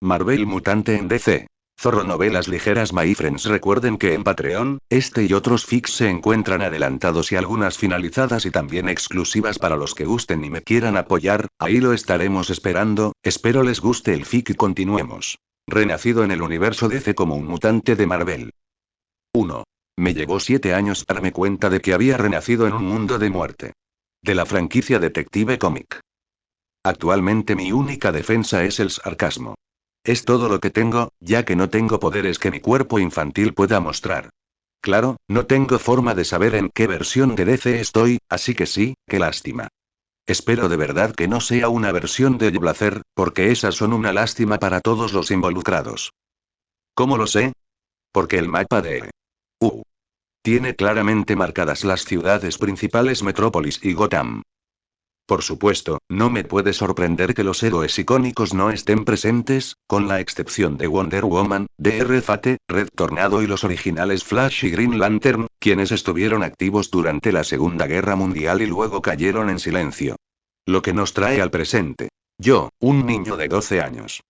Marvel Mutante en DC. Zorro Novelas Ligeras. My friends, recuerden que en Patreon, este y otros fics se encuentran adelantados y algunas finalizadas y también exclusivas para los que gusten y me quieran apoyar, ahí lo estaremos esperando. Espero les guste el fic y continuemos. Renacido en el universo DC como un mutante de Marvel. 1. Me llevó 7 años darme cuenta de que había renacido en un mundo de muerte. De la franquicia Detective Comic. Actualmente mi única defensa es el sarcasmo. Es todo lo que tengo, ya que no tengo poderes que mi cuerpo infantil pueda mostrar. Claro, no tengo forma de saber en qué versión de DC estoy, así que sí, qué lástima. Espero de verdad que no sea una versión de Blazer, porque esas son una lástima para todos los involucrados. ¿Cómo lo sé? Porque el mapa de U tiene claramente marcadas las ciudades principales Metrópolis y Gotham. Por supuesto, no me puede sorprender que los héroes icónicos no estén presentes, con la excepción de Wonder Woman, Dr. Fate, Red Tornado y los originales Flash y Green Lantern, quienes estuvieron activos durante la Segunda Guerra Mundial y luego cayeron en silencio. Lo que nos trae al presente. Yo, un niño de 12 años.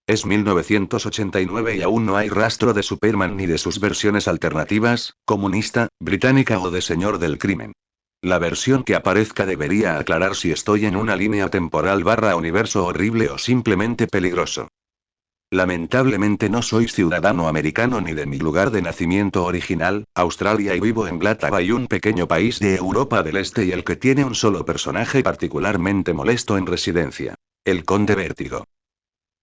Es 1989 y aún no hay rastro de Superman ni de sus versiones alternativas, comunista, británica o de señor del crimen. La versión que aparezca debería aclarar si estoy en una línea temporal / universo horrible o simplemente peligroso. Lamentablemente no soy ciudadano americano ni de mi lugar de nacimiento original, Australia, y vivo en Blatava, un pequeño país de Europa del Este y el que tiene un solo personaje particularmente molesto en residencia. El Conde Vértigo.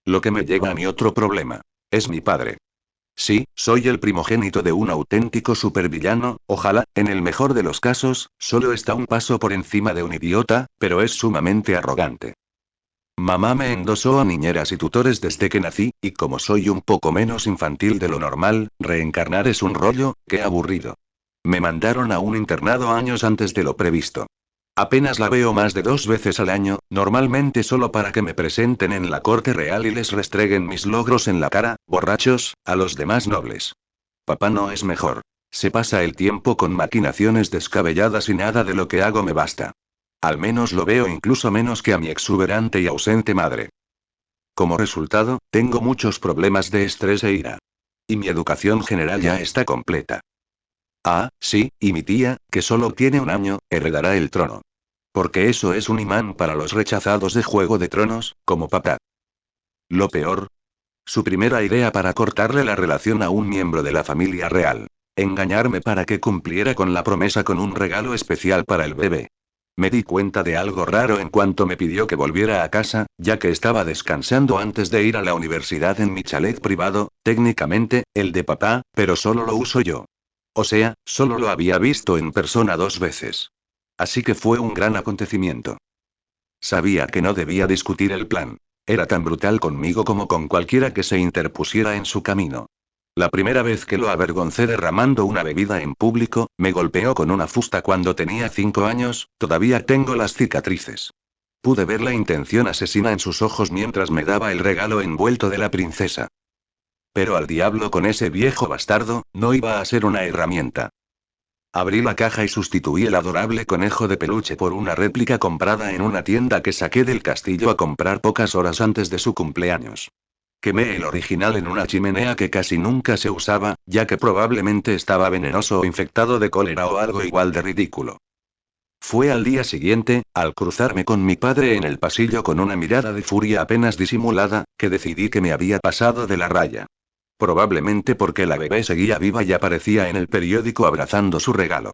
Lo que me lleva a mi otro problema. Es mi padre. Sí, soy el primogénito de un auténtico supervillano, ojalá, en el mejor de los casos, solo está un paso por encima de un idiota, pero es sumamente arrogante. Mamá me endosó a niñeras y tutores desde que nací, y como soy un poco menos infantil de lo normal, reencarnar es un rollo, qué aburrido. Me mandaron a un internado años antes de lo previsto. Apenas la veo más de 2 veces al año, normalmente solo para que me presenten en la corte real y les restreguen mis logros en la cara, borrachos, a los demás nobles. Papá no es mejor. Se pasa el tiempo con maquinaciones descabelladas y nada de lo que hago me basta. Al menos lo veo incluso menos que a mi exuberante y ausente madre. Como resultado, tengo muchos problemas de estrés e ira. Y mi educación general ya está completa. Ah, sí, y mi tía, que solo tiene 1 año, heredará el trono. Porque eso es un imán para los rechazados de Juego de Tronos, como papá. Lo peor. Su primera idea para cortarle la relación a un miembro de la familia real. Engañarme para que cumpliera con la promesa con un regalo especial para el bebé. Me di cuenta de algo raro en cuanto me pidió que volviera a casa, ya que estaba descansando antes de ir a la universidad en mi chalet privado, técnicamente, el de papá, pero solo lo uso yo. O sea, solo lo había visto en persona 2 veces. Así que fue un gran acontecimiento. Sabía que no debía discutir el plan. Era tan brutal conmigo como con cualquiera que se interpusiera en su camino. La primera vez que lo avergoncé derramando una bebida en público, me golpeó con una fusta cuando tenía 5 años, todavía tengo las cicatrices. Pude ver la intención asesina en sus ojos mientras me daba el regalo envuelto de la princesa. Pero al diablo con ese viejo bastardo, no iba a ser una herramienta. Abrí la caja y sustituí el adorable conejo de peluche por una réplica comprada en una tienda que saqué del castillo a comprar pocas horas antes de su cumpleaños. Quemé el original en una chimenea que casi nunca se usaba, ya que probablemente estaba venenoso o infectado de cólera o algo igual de ridículo. Fue al día siguiente, al cruzarme con mi padre en el pasillo con una mirada de furia apenas disimulada, que decidí que me había pasado de la raya. Probablemente porque la bebé seguía viva y aparecía en el periódico abrazando su regalo.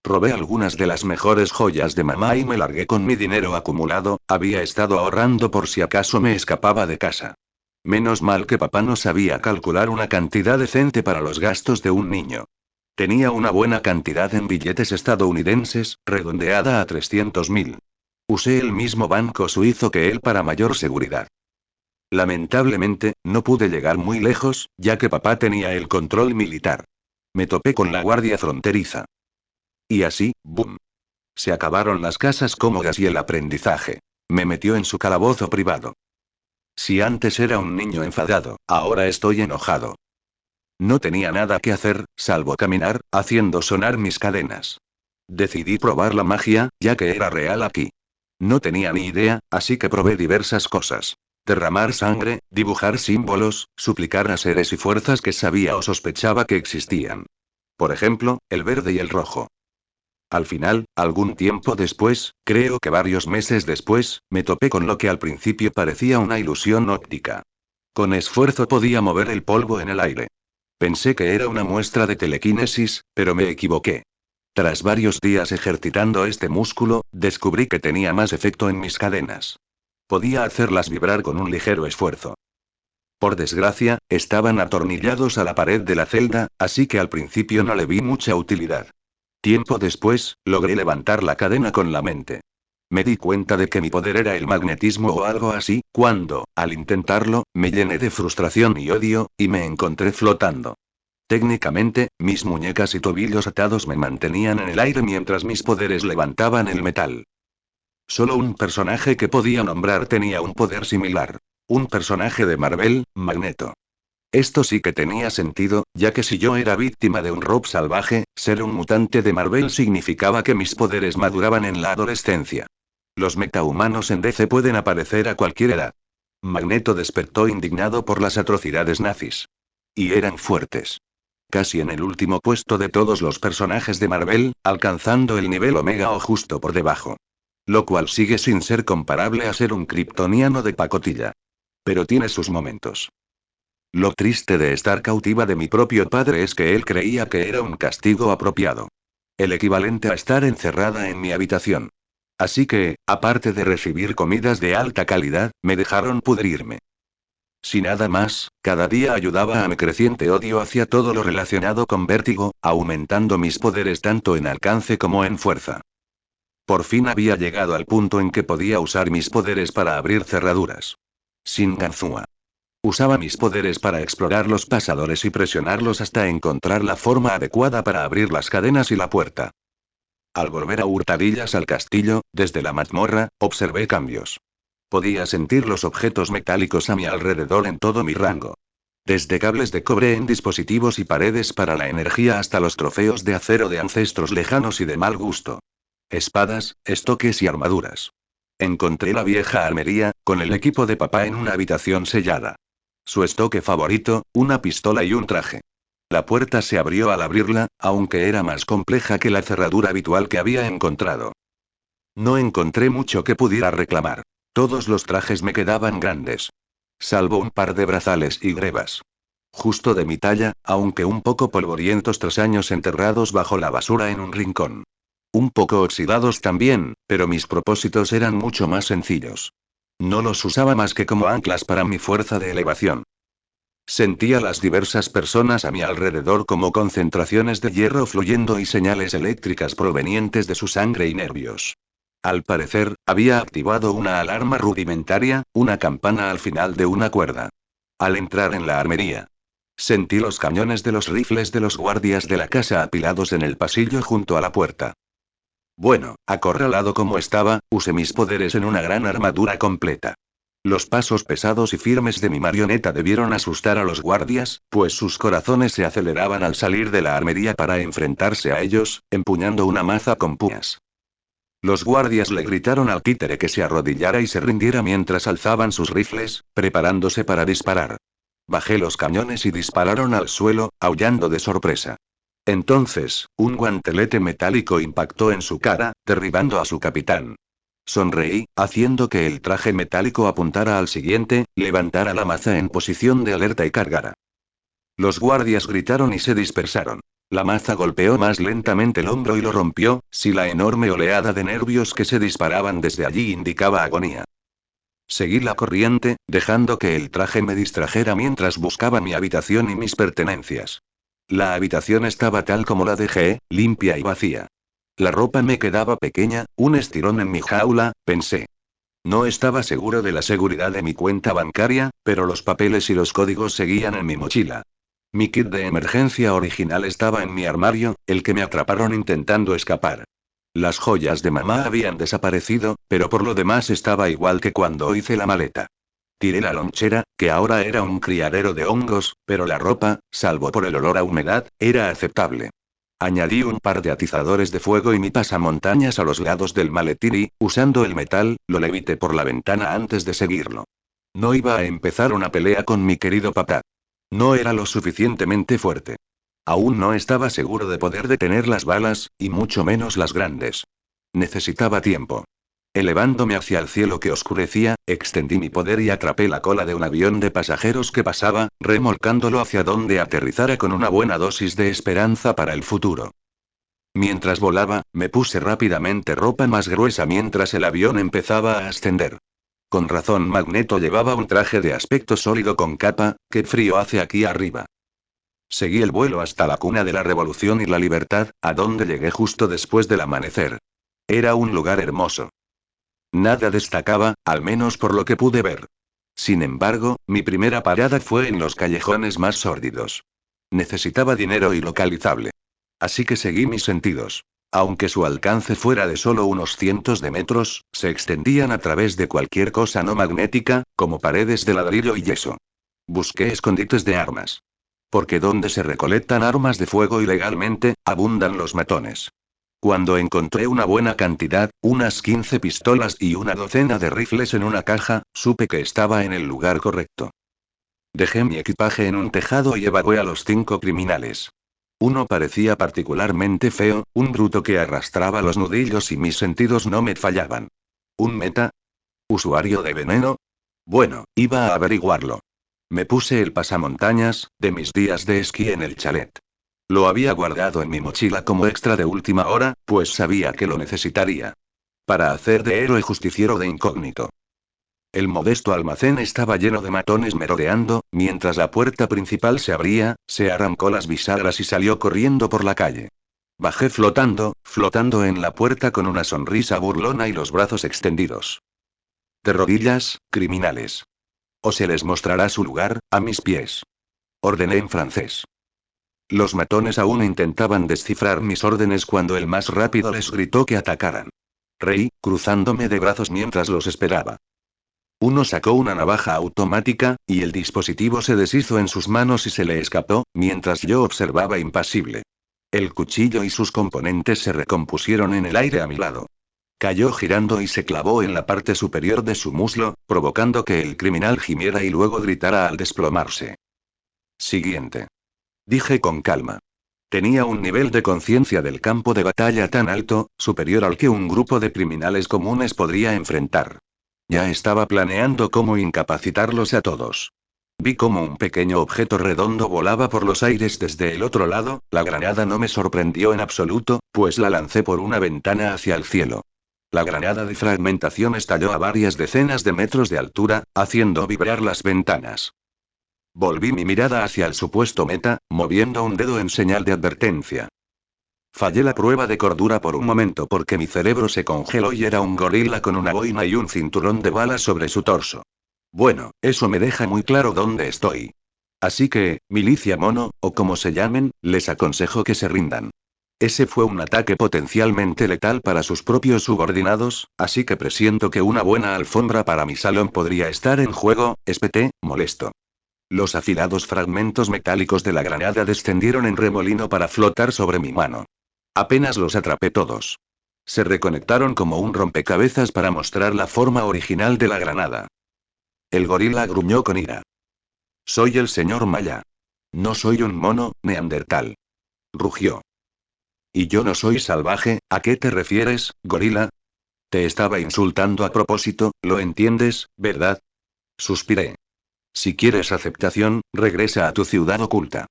Robé algunas de las mejores joyas de mamá y me largué con mi dinero acumulado, había estado ahorrando por si acaso me escapaba de casa. Menos mal que papá no sabía calcular una cantidad decente para los gastos de un niño. Tenía una buena cantidad en billetes estadounidenses, redondeada a 300.000. Usé el mismo banco suizo que él para mayor seguridad. Lamentablemente, no pude llegar muy lejos, ya que papá tenía el control militar. Me topé con la guardia fronteriza. Y así, ¡boom! Se acabaron las casas cómodas y el aprendizaje. Me metió en su calabozo privado. Si antes era un niño enfadado, ahora estoy enojado. No tenía nada que hacer, salvo caminar, haciendo sonar mis cadenas. Decidí probar la magia, ya que era real aquí. No tenía ni idea, así que probé diversas cosas. derramar sangre, dibujar símbolos, suplicar a seres y fuerzas que sabía o sospechaba que existían. Por ejemplo, el verde y el rojo. Al final, algún tiempo después, creo que varios meses después, me topé con lo que al principio parecía una ilusión óptica. Con esfuerzo podía mover el polvo en el aire. Pensé que era una muestra de telequinesis, pero me equivoqué. Tras varios días ejercitando este músculo, descubrí que tenía más efecto en mis cadenas. Podía hacerlas vibrar con un ligero esfuerzo. Por desgracia, estaban atornillados a la pared de la celda, así que al principio no le vi mucha utilidad. Tiempo después, logré levantar la cadena con la mente. Me di cuenta de que mi poder era el magnetismo o algo así, cuando, al intentarlo, me llené de frustración y odio, y me encontré flotando. Técnicamente, mis muñecas y tobillos atados me mantenían en el aire mientras mis poderes levantaban el metal. Solo un personaje que podía nombrar tenía un poder similar. Un personaje de Marvel, Magneto. Esto sí que tenía sentido, ya que si yo era víctima de un rob salvaje, ser un mutante de Marvel significaba que mis poderes maduraban en la adolescencia. Los metahumanos en DC pueden aparecer a cualquier edad. Magneto despertó indignado por las atrocidades nazis. Y eran fuertes. Casi en el último puesto de todos los personajes de Marvel, alcanzando el nivel Omega o justo por debajo. Lo cual sigue sin ser comparable a ser un kryptoniano de pacotilla. Pero tiene sus momentos. Lo triste de estar cautiva de mi propio padre es que él creía que era un castigo apropiado. El equivalente a estar encerrada en mi habitación. Así que, aparte de recibir comidas de alta calidad, me dejaron pudrirme. Si nada más, cada día ayudaba a mi creciente odio hacia todo lo relacionado con vértigo, aumentando mis poderes tanto en alcance como en fuerza. Por fin había llegado al punto en que podía usar mis poderes para abrir cerraduras. Sin ganzúa. Usaba mis poderes para explorar los pasadores y presionarlos hasta encontrar la forma adecuada para abrir las cadenas y la puerta. Al volver a hurtadillas al castillo, desde la mazmorra, observé cambios. Podía sentir los objetos metálicos a mi alrededor en todo mi rango. Desde cables de cobre en dispositivos y paredes para la energía hasta los trofeos de acero de ancestros lejanos y de mal gusto. Espadas, estoques y armaduras. Encontré la vieja armería, con el equipo de papá en una habitación sellada. Su estoque favorito, una pistola y un traje. La puerta se abrió al abrirla, aunque era más compleja que la cerradura habitual que había encontrado. No encontré mucho que pudiera reclamar. Todos los trajes me quedaban grandes. Salvo un par de brazales y grebas. Justo de mi talla, aunque un poco polvorientos tras años enterrados bajo la basura en un rincón. Un poco oxidados también, pero mis propósitos eran mucho más sencillos. No los usaba más que como anclas para mi fuerza de elevación. Sentía las diversas personas a mi alrededor como concentraciones de hierro fluyendo y señales eléctricas provenientes de su sangre y nervios. Al parecer, había activado una alarma rudimentaria, una campana al final de una cuerda. Al entrar en la armería, sentí los cañones de los rifles de los guardias de la casa apilados en el pasillo junto a la puerta. Bueno, acorralado como estaba, usé mis poderes en una gran armadura completa. Los pasos pesados y firmes de mi marioneta debieron asustar a los guardias, pues sus corazones se aceleraban al salir de la armería para enfrentarse a ellos, empuñando una maza con puñas. Los guardias le gritaron al títere que se arrodillara y se rindiera mientras alzaban sus rifles, preparándose para disparar. Bajé los cañones y dispararon al suelo, aullando de sorpresa. Entonces, un guantelete metálico impactó en su cara, derribando a su capitán. Sonreí, haciendo que el traje metálico apuntara al siguiente, levantara la maza en posición de alerta y cargara. Los guardias gritaron y se dispersaron. La maza golpeó más lentamente el hombro y lo rompió, si la enorme oleada de nervios que se disparaban desde allí indicaba agonía. Seguí la corriente, dejando que el traje me distrajera mientras buscaba mi habitación y mis pertenencias. La habitación estaba tal como la dejé, limpia y vacía. La ropa me quedaba pequeña, un estirón en mi jaula, pensé. No estaba seguro de la seguridad de mi cuenta bancaria, pero los papeles y los códigos seguían en mi mochila. Mi kit de emergencia original estaba en mi armario, el que me atraparon intentando escapar. Las joyas de mamá habían desaparecido, pero por lo demás estaba igual que cuando hice la maleta. Tiré la lonchera, que ahora era un criadero de hongos, pero la ropa, salvo por el olor a humedad, era aceptable. Añadí un par de atizadores de fuego y mi pasamontañas a los lados del maletín y, usando el metal, lo levité por la ventana antes de seguirlo. No iba a empezar una pelea con mi querido papá. No era lo suficientemente fuerte. Aún no estaba seguro de poder detener las balas, y mucho menos las grandes. Necesitaba tiempo. Elevándome hacia el cielo que oscurecía, extendí mi poder y atrapé la cola de un avión de pasajeros que pasaba, remolcándolo hacia donde aterrizara con una buena dosis de esperanza para el futuro. Mientras volaba, me puse rápidamente ropa más gruesa mientras el avión empezaba a ascender. Con razón Magneto llevaba un traje de aspecto sólido con capa, qué frío hace aquí arriba. Seguí el vuelo hasta la cuna de la Revolución y la Libertad, a donde llegué justo después del amanecer. Era un lugar hermoso. Nada destacaba, al menos por lo que pude ver. Sin embargo, mi primera parada fue en los callejones más sórdidos. Necesitaba dinero y localizable. Así que seguí mis sentidos. Aunque su alcance fuera de solo unos cientos de metros, se extendían a través de cualquier cosa no magnética, como paredes de ladrillo y yeso. Busqué escondites de armas. Porque donde se recolectan armas de fuego ilegalmente, abundan los matones. Cuando encontré una buena cantidad, unas 15 pistolas y una docena de rifles en una caja, supe que estaba en el lugar correcto. Dejé mi equipaje en un tejado y evacué a los 5 criminales. Uno parecía particularmente feo, un bruto que arrastraba los nudillos y mis sentidos no me fallaban. ¿Un meta? ¿Usuario de veneno? Bueno, iba a averiguarlo. Me puse el pasamontañas, de mis días de esquí en el chalet. Lo había guardado en mi mochila como extra de última hora, pues sabía que lo necesitaría. Para hacer de héroe justiciero de incógnito. El modesto almacén estaba lleno de matones merodeando, mientras la puerta principal se abría, se arrancó las bisagras y salió corriendo por la calle. Bajé flotando en la puerta con una sonrisa burlona y los brazos extendidos. De rodillas, criminales. O se les mostrará su lugar, a mis pies. Ordené en francés. Los matones aún intentaban descifrar mis órdenes cuando el más rápido les gritó que atacaran. Reí, cruzándome de brazos mientras los esperaba. Uno sacó una navaja automática, y el dispositivo se deshizo en sus manos y se le escapó, mientras yo observaba impasible. El cuchillo y sus componentes se recompusieron en el aire a mi lado. Cayó girando y se clavó en la parte superior de su muslo, provocando que el criminal gimiera y luego gritara al desplomarse. Siguiente. Dije con calma. Tenía un nivel de conciencia del campo de batalla tan alto, superior al que un grupo de criminales comunes podría enfrentar. Ya estaba planeando cómo incapacitarlos a todos. Vi cómo un pequeño objeto redondo volaba por los aires desde el otro lado, la granada no me sorprendió en absoluto, pues la lancé por una ventana hacia el cielo. La granada de fragmentación estalló a varias decenas de metros de altura, haciendo vibrar las ventanas. Volví mi mirada hacia el supuesto meta, moviendo un dedo en señal de advertencia. Fallé la prueba de cordura por un momento porque mi cerebro se congeló y era un gorila con una boina y un cinturón de balas sobre su torso. Bueno, eso me deja muy claro dónde estoy. Así que, milicia mono, o como se llamen, les aconsejo que se rindan. Ese fue un ataque potencialmente letal para sus propios subordinados, así que presiento que una buena alfombra para mi salón podría estar en juego, espeté, molesto. Los afilados fragmentos metálicos de la granada descendieron en remolino para flotar sobre mi mano. Apenas los atrapé todos. Se reconectaron como un rompecabezas para mostrar la forma original de la granada. El gorila gruñó con ira. Soy el señor Maya. No soy un mono, neandertal. Rugió. Y yo no soy salvaje, ¿a qué te refieres, gorila? Te estaba insultando a propósito, ¿lo entiendes, verdad? Suspiré. Si quieres aceptación, regresa a tu ciudad oculta.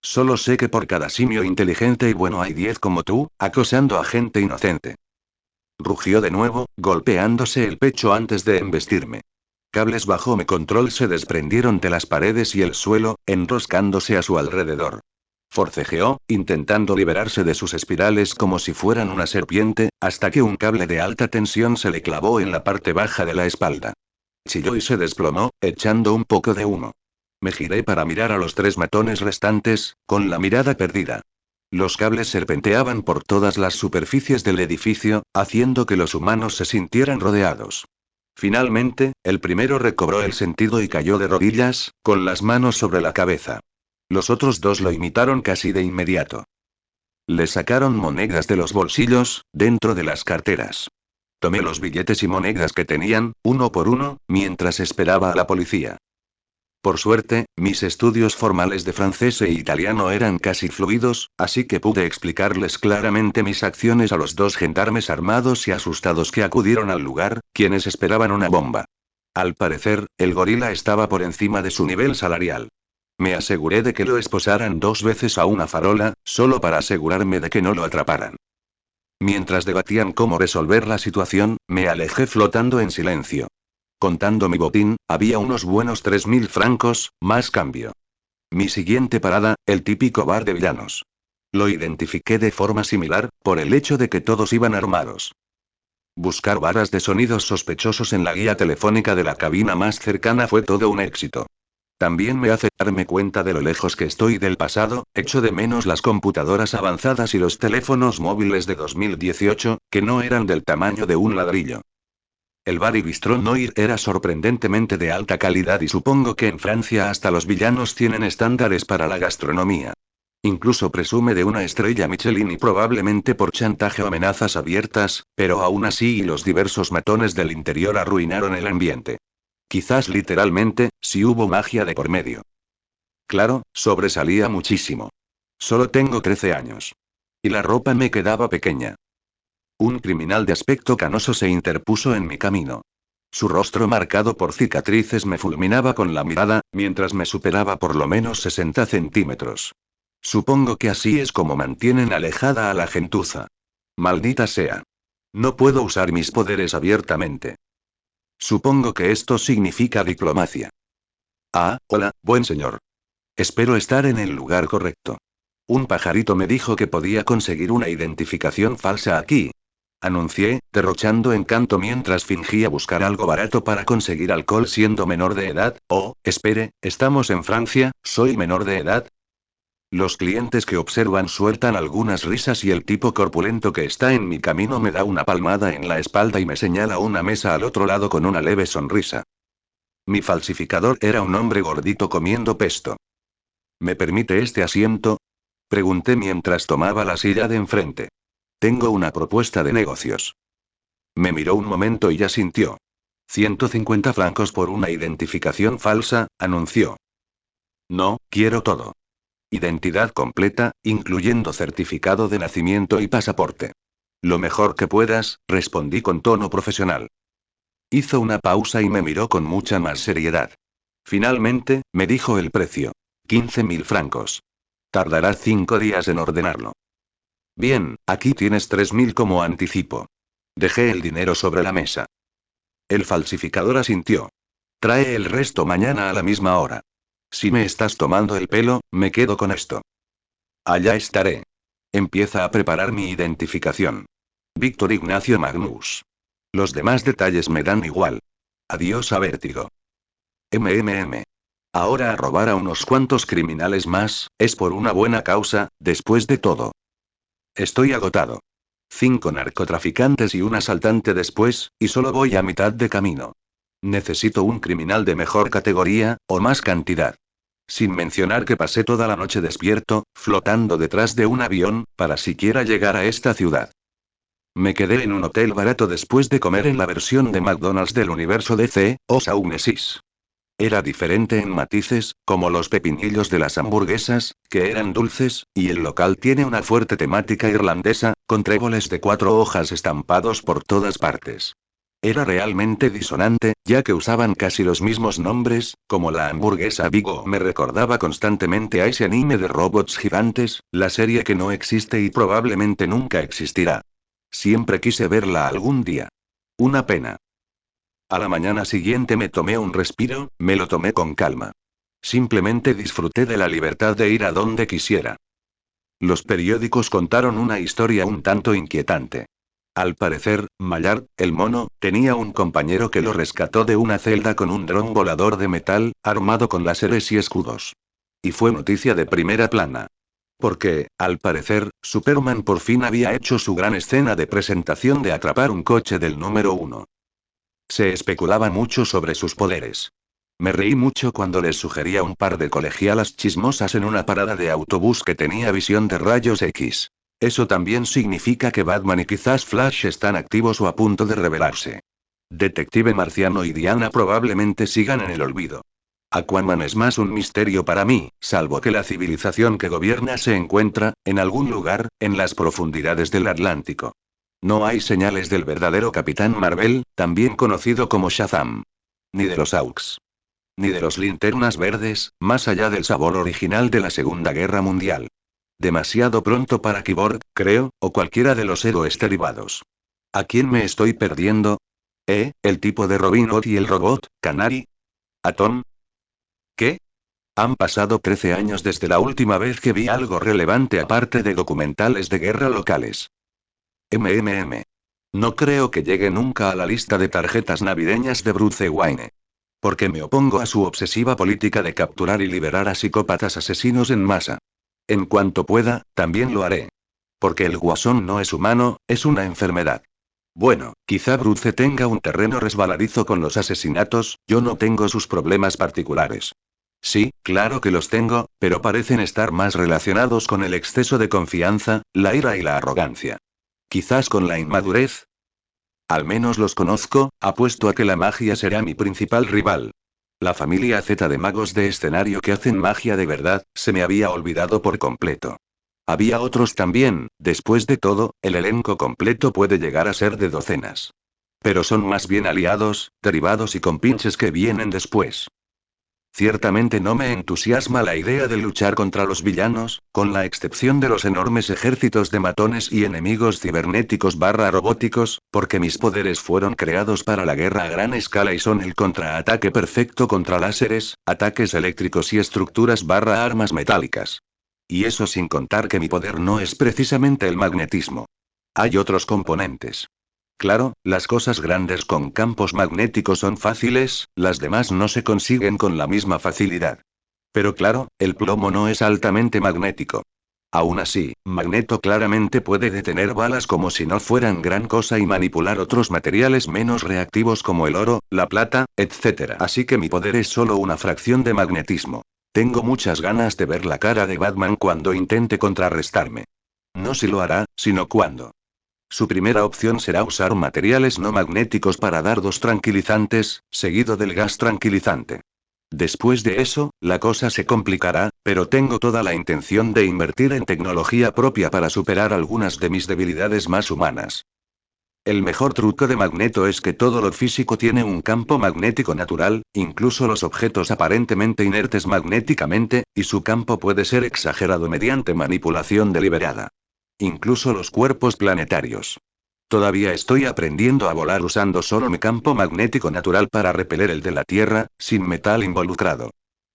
Solo sé que por cada simio inteligente y bueno hay 10 como tú, acosando a gente inocente. Rugió de nuevo, golpeándose el pecho antes de embestirme. Cables bajo mi control se desprendieron de las paredes y el suelo, enroscándose a su alrededor. Forcejeó, intentando liberarse de sus espirales como si fueran una serpiente, hasta que un cable de alta tensión se le clavó en la parte baja de la espalda. Chilló y se desplomó, echando un poco de humo. Me giré para mirar a los 3 matones restantes, con la mirada perdida. Los cables serpenteaban por todas las superficies del edificio, haciendo que los humanos se sintieran rodeados. Finalmente, el primero recobró el sentido y cayó de rodillas, con las manos sobre la cabeza. Los otros 2 lo imitaron casi de inmediato. Le sacaron monedas de los bolsillos, dentro de las carteras. Tomé los billetes y monedas que tenían, uno por uno, mientras esperaba a la policía. Por suerte, mis estudios formales de francés e italiano eran casi fluidos, así que pude explicarles claramente mis acciones a los dos gendarmes armados y asustados que acudieron al lugar, quienes esperaban una bomba. Al parecer, el gorila estaba por encima de su nivel salarial. Me aseguré de que lo esposaran 2 veces a una farola, solo para asegurarme de que no lo atraparan. Mientras debatían cómo resolver la situación, me alejé flotando en silencio. Contando mi botín, había unos buenos 3.000 francos, más cambio. Mi siguiente parada, el típico bar de villanos. Lo identifiqué de forma similar, por el hecho de que todos iban armados. Buscar varas de sonidos sospechosos en la guía telefónica de la cabina más cercana fue todo un éxito. También me hace darme cuenta de lo lejos que estoy del pasado, echo de menos las computadoras avanzadas y los teléfonos móviles de 2018, que no eran del tamaño de un ladrillo. El bar y bistró Noir era sorprendentemente de alta calidad y supongo que en Francia hasta los villanos tienen estándares para la gastronomía. Incluso presume de una estrella Michelin y probablemente por chantaje o amenazas abiertas, pero aún así y los diversos matones del interior arruinaron el ambiente. Quizás literalmente, si hubo magia de por medio. Claro, sobresalía muchísimo. Solo tengo 13 años. Y la ropa me quedaba pequeña. Un criminal de aspecto canoso se interpuso en mi camino. Su rostro marcado por cicatrices me fulminaba con la mirada, mientras me superaba por lo menos 60 centímetros. Supongo que así es como mantienen alejada a la gentuza. Maldita sea. No puedo usar mis poderes abiertamente. Supongo que esto significa diplomacia. Ah, hola, buen señor. Espero estar en el lugar correcto. Un pajarito me dijo que podía conseguir una identificación falsa aquí. Anuncié, derrochando encanto mientras fingía buscar algo barato para conseguir alcohol siendo menor de edad. Oh, espere, ¿estamos en Francia? ¿Soy menor de edad? Los clientes que observan sueltan algunas risas y el tipo corpulento que está en mi camino me da una palmada en la espalda y me señala una mesa al otro lado con una leve sonrisa. Mi falsificador era un hombre gordito comiendo pesto. ¿Me permite este asiento? Pregunté mientras tomaba la silla de enfrente. Tengo una propuesta de negocios. Me miró un momento y asintió. 150 francos por una identificación falsa, anunció. No, quiero todo. Identidad completa, incluyendo certificado de nacimiento y pasaporte. Lo mejor que puedas, respondí con tono profesional. Hizo una pausa y me miró con mucha más seriedad. Finalmente, me dijo el precio. 15.000 francos. Tardará 5 días en ordenarlo. Bien, aquí tienes 3.000 como anticipo. Dejé el dinero sobre la mesa. El falsificador asintió. Trae el resto mañana a la misma hora. Si me estás tomando el pelo, me quedo con esto. Allá estaré. Empieza a preparar mi identificación. Víctor Ignacio Magnus. Los demás detalles me dan igual. Adiós a Vértigo. Ahora a robar a unos cuantos criminales más, es por una buena causa, después de todo. Estoy agotado. 5 narcotraficantes y un asaltante después, y solo voy a mitad de camino. Necesito un criminal de mejor categoría, o más cantidad. Sin mencionar que pasé toda la noche despierto, flotando detrás de un avión, para siquiera llegar a esta ciudad. Me quedé en un hotel barato después de comer en la versión de McDonald's del universo DC, o Saunesis. Era diferente en matices, como los pepinillos de las hamburguesas, que eran dulces, y el local tiene una fuerte temática irlandesa, con tréboles de 4 hojas estampados por todas partes. Era realmente disonante, ya que usaban casi los mismos nombres, como la hamburguesa Vigo me recordaba constantemente a ese anime de robots gigantes, la serie que no existe y probablemente nunca existirá. Siempre quise verla algún día. Una pena. A la mañana siguiente me tomé un respiro, me lo tomé con calma. Simplemente disfruté de la libertad de ir a donde quisiera. Los periódicos contaron una historia un tanto inquietante. Al parecer, Maillard, el mono, tenía un compañero que lo rescató de una celda con un dron volador de metal, armado con láseres y escudos. Y fue noticia de primera plana. Porque, al parecer, Superman por fin había hecho su gran escena de presentación de atrapar un coche del número 1. Se especulaba mucho sobre sus poderes. Me reí mucho cuando les sugería un par de colegialas chismosas en una parada de autobús que tenía visión de rayos X. Eso también significa que Batman y quizás Flash están activos o a punto de revelarse. Detective Marciano y Diana probablemente sigan en el olvido. Aquaman es más un misterio para mí, salvo que la civilización que gobierna se encuentra, en algún lugar, en las profundidades del Atlántico. No hay señales del verdadero Capitán Marvel, también conocido como Shazam. Ni de los Auks. Ni de los Linternas Verdes, más allá del sabor original de la Segunda Guerra Mundial. Demasiado pronto para Cyborg, creo, o cualquiera de los héroes derivados. ¿A quién me estoy perdiendo? ¿El tipo de Robin Hood y el robot, Canary? ¿Atom? ¿Qué? Han pasado 13 años desde la última vez que vi algo relevante aparte de documentales de guerra locales. No creo que llegue nunca a la lista de tarjetas navideñas de Bruce Wayne. Porque me opongo a su obsesiva política de capturar y liberar a psicópatas asesinos en masa. En cuanto pueda, también lo haré. Porque el Guasón no es humano, es una enfermedad. Bueno, quizá Bruce tenga un terreno resbaladizo con los asesinatos, yo no tengo sus problemas particulares. Sí, claro que los tengo, pero parecen estar más relacionados con el exceso de confianza, la ira y la arrogancia. Quizás con la inmadurez. Al menos los conozco, apuesto a que la magia será mi principal rival. La familia Z de magos de escenario que hacen magia de verdad, se me había olvidado por completo. Había otros también, después de todo, el elenco completo puede llegar a ser de docenas. Pero son más bien aliados, derivados y compinches que vienen después. Ciertamente no me entusiasma la idea de luchar contra los villanos, con la excepción de los enormes ejércitos de matones y enemigos cibernéticos barra robóticos, porque mis poderes fueron creados para la guerra a gran escala y son el contraataque perfecto contra láseres, ataques eléctricos y estructuras barra armas metálicas. Y eso sin contar que mi poder no es precisamente el magnetismo. Hay otros componentes. Claro, las cosas grandes con campos magnéticos son fáciles, las demás no se consiguen con la misma facilidad. Pero claro, el plomo no es altamente magnético. Aún así, Magneto claramente puede detener balas como si no fueran gran cosa y manipular otros materiales menos reactivos como el oro, la plata, etc. Así que mi poder es solo una fracción de magnetismo. Tengo muchas ganas de ver la cara de Batman cuando intente contrarrestarme. No si lo hará, sino cuándo. Su primera opción será usar materiales no magnéticos para dardos tranquilizantes, seguido del gas tranquilizante. Después de eso, la cosa se complicará, pero tengo toda la intención de invertir en tecnología propia para superar algunas de mis debilidades más humanas. El mejor truco de Magneto es que todo lo físico tiene un campo magnético natural, incluso los objetos aparentemente inertes magnéticamente, y su campo puede ser exagerado mediante manipulación deliberada. Incluso los cuerpos planetarios. Todavía estoy aprendiendo a volar usando solo mi campo magnético natural para repeler el de la Tierra, sin metal involucrado.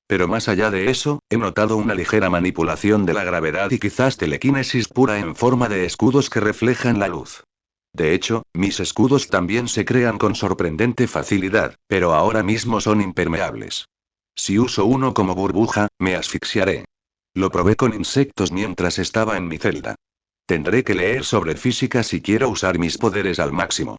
Pero más allá de eso, he notado una ligera manipulación de la gravedad y quizás telequinesis pura en forma de escudos que reflejan la luz. De hecho, mis escudos también se crean con sorprendente facilidad, pero ahora mismo son impermeables. Si uso uno como burbuja, me asfixiaré. Lo probé con insectos mientras estaba en mi celda. Tendré que leer sobre física si quiero usar mis poderes al máximo.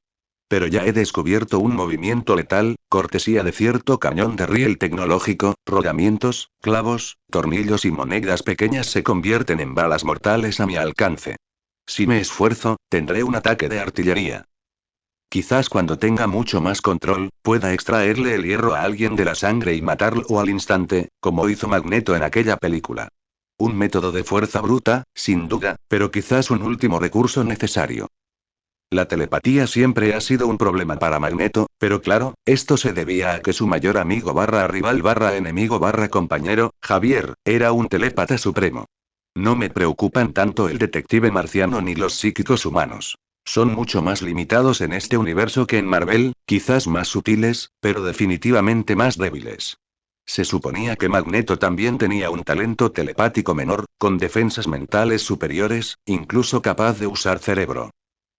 Pero ya he descubierto un movimiento letal, cortesía de cierto cañón de riel tecnológico, rodamientos, clavos, tornillos y monedas pequeñas se convierten en balas mortales a mi alcance. Si me esfuerzo, tendré un ataque de artillería. Quizás cuando tenga mucho más control, pueda extraerle el hierro a alguien de la sangre y matarlo al instante, como hizo Magneto en aquella película. Un método de fuerza bruta, sin duda, pero quizás un último recurso necesario. La telepatía siempre ha sido un problema para Magneto, pero claro, esto se debía a que su mayor amigo barra rival barra enemigo barra compañero, Javier, era un telépata supremo. No me preocupan tanto el detective marciano ni los psíquicos humanos. Son mucho más limitados en este universo que en Marvel, quizás más sutiles, pero definitivamente más débiles. Se suponía que Magneto también tenía un talento telepático menor, con defensas mentales superiores, incluso capaz de usar cerebro.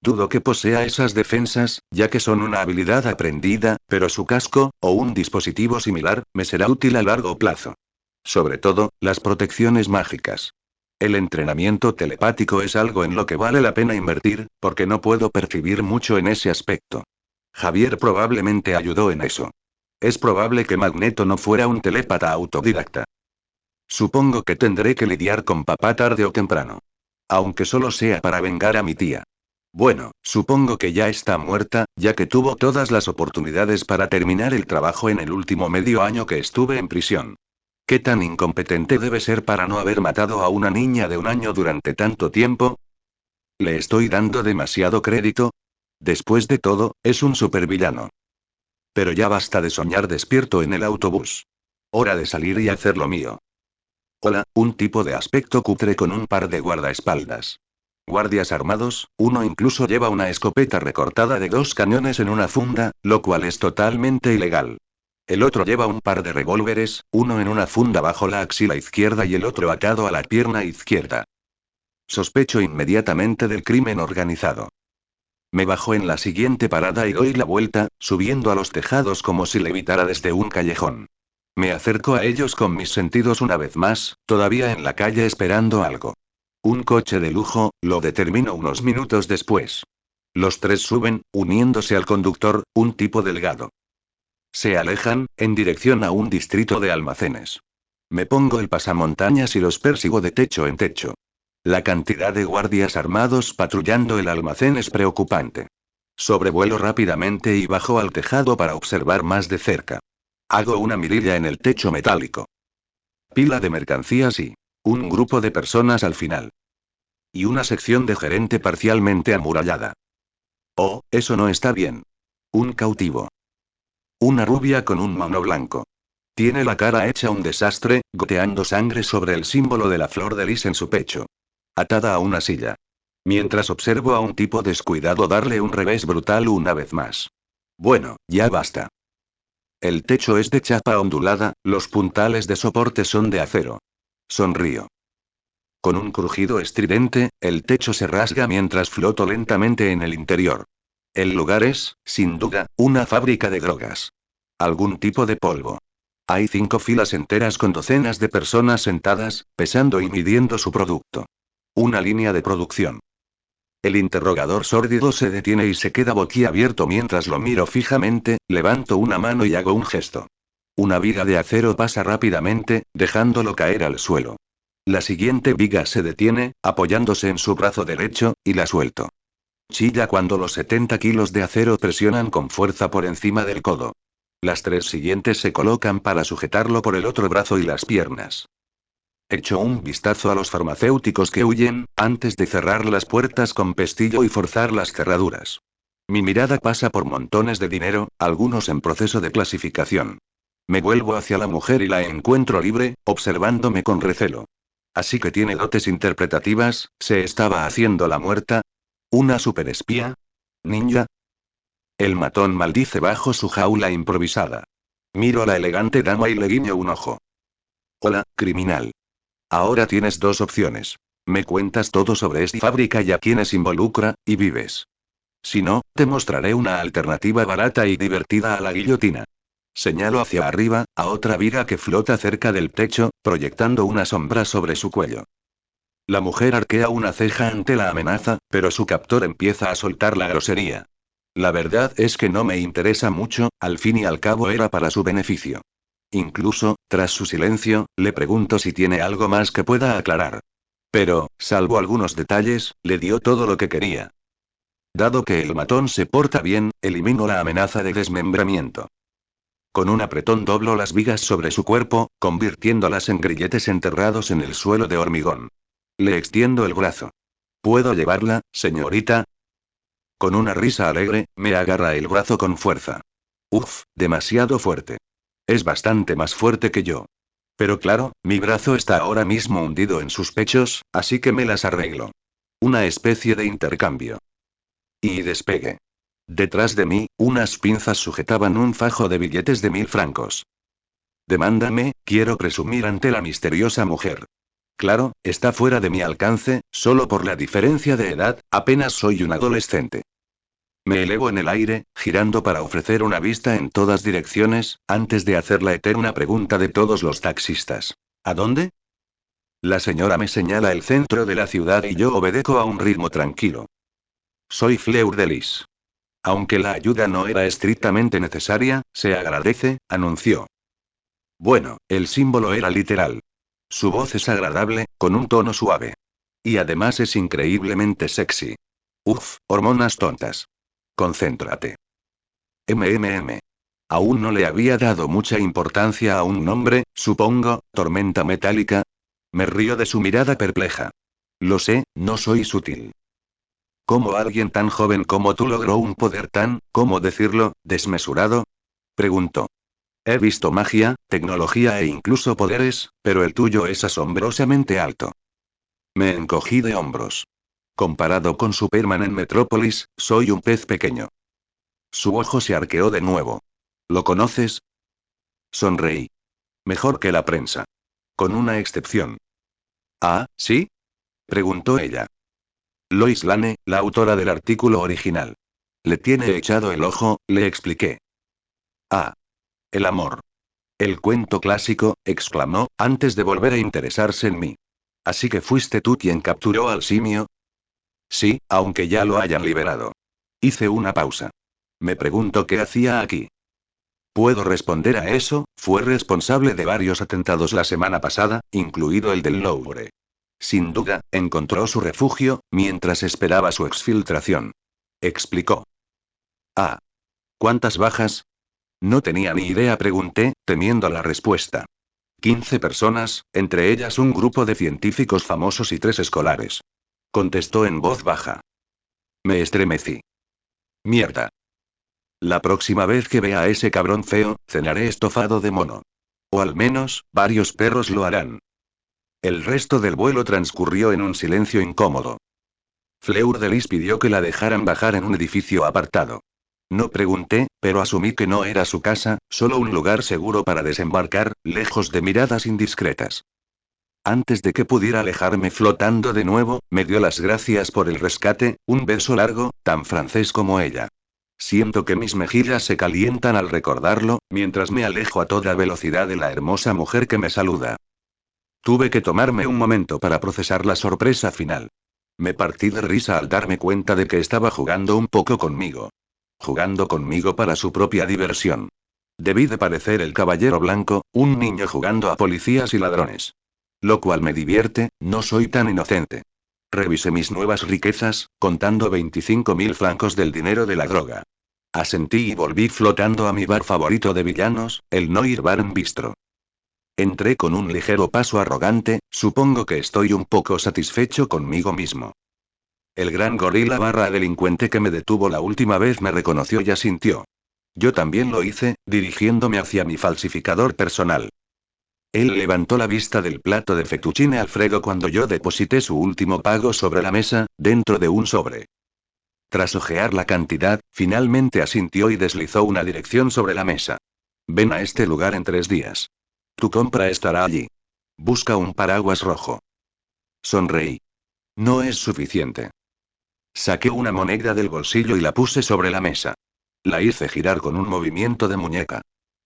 Dudo que posea esas defensas, ya que son una habilidad aprendida, pero su casco, o un dispositivo similar, me será útil a largo plazo. Sobre todo, las protecciones mágicas. El entrenamiento telepático es algo en lo que vale la pena invertir, porque no puedo percibir mucho en ese aspecto. Javier probablemente ayudó en eso. Es probable que Magneto no fuera un telépata autodidacta. Supongo que tendré que lidiar con papá tarde o temprano. Aunque solo sea para vengar a mi tía. Bueno, supongo que ya está muerta, ya que tuvo todas las oportunidades para terminar el trabajo en el último medio año que estuve en prisión. ¿Qué tan incompetente debe ser para no haber matado a una niña de 1 año durante tanto tiempo? ¿Le estoy dando demasiado crédito? Después de todo, es un supervillano. Pero ya basta de soñar despierto en el autobús. Hora de salir y hacer lo mío. Hola, un tipo de aspecto cutre con un par de guardaespaldas. Guardias armados, uno incluso lleva una escopeta recortada de 2 cañones en una funda, lo cual es totalmente ilegal. El otro lleva un par de revólveres, uno en una funda bajo la axila izquierda y el otro atado a la pierna izquierda. Sospecho inmediatamente del crimen organizado. Me bajo en la siguiente parada y doy la vuelta, subiendo a los tejados como si levitara desde un callejón. Me acerco a ellos con mis sentidos una vez más, todavía en la calle esperando algo. Un coche de lujo, lo determino unos minutos después. Los tres suben, uniéndose al conductor, un tipo delgado. Se alejan, en dirección a un distrito de almacenes. Me pongo el pasamontañas y los persigo de techo en techo. La cantidad de guardias armados patrullando el almacén es preocupante. Sobrevuelo rápidamente y bajo al tejado para observar más de cerca. Hago una mirilla en el techo metálico. Pila de mercancías y un grupo de personas al final. Y una sección de gerente parcialmente amurallada. Oh, eso no está bien. Un cautivo. Una rubia con un mono blanco. Tiene la cara hecha un desastre, goteando sangre sobre el símbolo de la flor de lis en su pecho. Atada a una silla. Mientras observo a un tipo descuidado darle un revés brutal una vez más. Bueno, ya basta. El techo es de chapa ondulada, los puntales de soporte son de acero. Sonrío. Con un crujido estridente, el techo se rasga mientras floto lentamente en el interior. El lugar es, sin duda, una fábrica de drogas. Algún tipo de polvo. Hay 5 filas enteras con docenas de personas sentadas, pesando y midiendo su producto. Una línea de producción. El interrogador sórdido se detiene y se queda boquiabierto mientras lo miro fijamente, levanto una mano y hago un gesto. Una viga de acero pasa rápidamente, dejándolo caer al suelo. La siguiente viga se detiene, apoyándose en su brazo derecho, y la suelto. Chilla cuando los 70 kilos de acero presionan con fuerza por encima del codo. Las 3 siguientes se colocan para sujetarlo por el otro brazo y las piernas. Echo un vistazo a los farmacéuticos que huyen, antes de cerrar las puertas con pestillo y forzar las cerraduras. Mi mirada pasa por montones de dinero, algunos en proceso de clasificación. Me vuelvo hacia la mujer y la encuentro libre, observándome con recelo. Así que tiene dotes interpretativas, ¿se estaba haciendo la muerta? ¿Una superespía? ¿Ninja? El matón maldice bajo su jaula improvisada. Miro a la elegante dama y le guiño un ojo. Hola, criminal. Ahora tienes 2 opciones. Me cuentas todo sobre esta fábrica y a quienes involucra, y vives. Si no, te mostraré una alternativa barata y divertida a la guillotina. Señalo hacia arriba, a otra viga que flota cerca del techo, proyectando una sombra sobre su cuello. La mujer arquea una ceja ante la amenaza, pero su captor empieza a soltar la grosería. La verdad es que no me interesa mucho, al fin y al cabo era para su beneficio. Incluso, tras su silencio, le pregunto si tiene algo más que pueda aclarar. Pero, salvo algunos detalles, le dio todo lo que quería. Dado que el matón se porta bien, elimino la amenaza de desmembramiento. Con un apretón doblo las vigas sobre su cuerpo, convirtiéndolas en grilletes enterrados en el suelo de hormigón. Le extiendo el brazo. ¿Puedo llevarla, señorita? Con una risa alegre, me agarra el brazo con fuerza. Uf, demasiado fuerte. Es bastante más fuerte que yo. Pero claro, mi brazo está ahora mismo hundido en sus pechos, así que me las arreglo. Una especie de intercambio. Y despegue. Detrás de mí, unas pinzas sujetaban un fajo de billetes de 1000 francos. Demándame, quiero presumir ante la misteriosa mujer. Claro, está fuera de mi alcance, solo por la diferencia de edad, apenas soy un adolescente. Me elevo en el aire, girando para ofrecer una vista en todas direcciones, antes de hacer la eterna pregunta de todos los taxistas. ¿A dónde? La señora me señala el centro de la ciudad y yo obedezco a un ritmo tranquilo. Soy Fleur de Lis. Aunque la ayuda no era estrictamente necesaria, se agradece, anunció. Bueno, el símbolo era literal. Su voz es agradable, con un tono suave. Y además es increíblemente sexy. Uf, hormonas tontas. Concéntrate. MMM. Aún no le había dado mucha importancia a un nombre, supongo, tormenta metálica. Me río de su mirada perpleja. Lo sé, no soy sutil. ¿Cómo alguien tan joven como tú logró un poder tan, cómo decirlo, desmesurado? Preguntó. He visto magia, tecnología e incluso poderes, pero el tuyo es asombrosamente alto. Me encogí de hombros. Comparado con Superman en Metrópolis, soy un pez pequeño. Su ojo se arqueó de nuevo. ¿Lo conoces? Sonreí. Mejor que la prensa. Con una excepción. ¿Ah, sí? Preguntó ella. Lois Lane, la autora del artículo original. Le tiene echado el ojo, le expliqué. Ah. El amor. El cuento clásico, exclamó, antes de volver a interesarse en mí. ¿Así que fuiste tú quien capturó al simio? Sí, aunque ya lo hayan liberado. Hice una pausa. Me pregunto qué hacía aquí. Puedo responder a eso, fue responsable de varios atentados la semana pasada, incluido el del Louvre. Sin duda, encontró su refugio, mientras esperaba su exfiltración. Explicó. Ah. ¿Cuántas bajas? No tenía ni idea, pregunté, temiendo la respuesta. 15 personas, entre ellas un grupo de científicos famosos y 3 escolares. Contestó en voz baja. Me estremecí. Mierda. La próxima vez que vea a ese cabrón feo, cenaré estofado de mono. O al menos, varios perros lo harán. El resto del vuelo transcurrió en un silencio incómodo. Fleur de Lis pidió que la dejaran bajar en un edificio apartado. No pregunté, pero asumí que no era su casa, solo un lugar seguro para desembarcar, lejos de miradas indiscretas. Antes de que pudiera alejarme flotando de nuevo, me dio las gracias por el rescate, un beso largo, tan francés como ella. Siento que mis mejillas se calientan al recordarlo, mientras me alejo a toda velocidad de la hermosa mujer que me saluda. Tuve que tomarme un momento para procesar la sorpresa final. Me partí de risa al darme cuenta de que estaba jugando un poco conmigo. Jugando conmigo para su propia diversión. Debí de parecer el caballero blanco, un niño jugando a policías y ladrones. Lo cual me divierte, no soy tan inocente. Revisé mis nuevas riquezas, contando 25.000 francos del dinero de la droga. Asentí y volví flotando a mi bar favorito de villanos, el Noir Bar en Bistro. Entré con un ligero paso arrogante, supongo que estoy un poco satisfecho conmigo mismo. El gran gorila barra delincuente que me detuvo la última vez me reconoció y asintió. Yo también lo hice, dirigiéndome hacia mi falsificador personal. Él levantó la vista del plato de fettuccine Alfredo cuando yo deposité su último pago sobre la mesa, dentro de un sobre. Tras hojear la cantidad, finalmente asintió y deslizó una dirección sobre la mesa. Ven a este lugar en 3 días. Tu compra estará allí. Busca un paraguas rojo. Sonreí. No es suficiente. Saqué una moneda del bolsillo y la puse sobre la mesa. La hice girar con un movimiento de muñeca.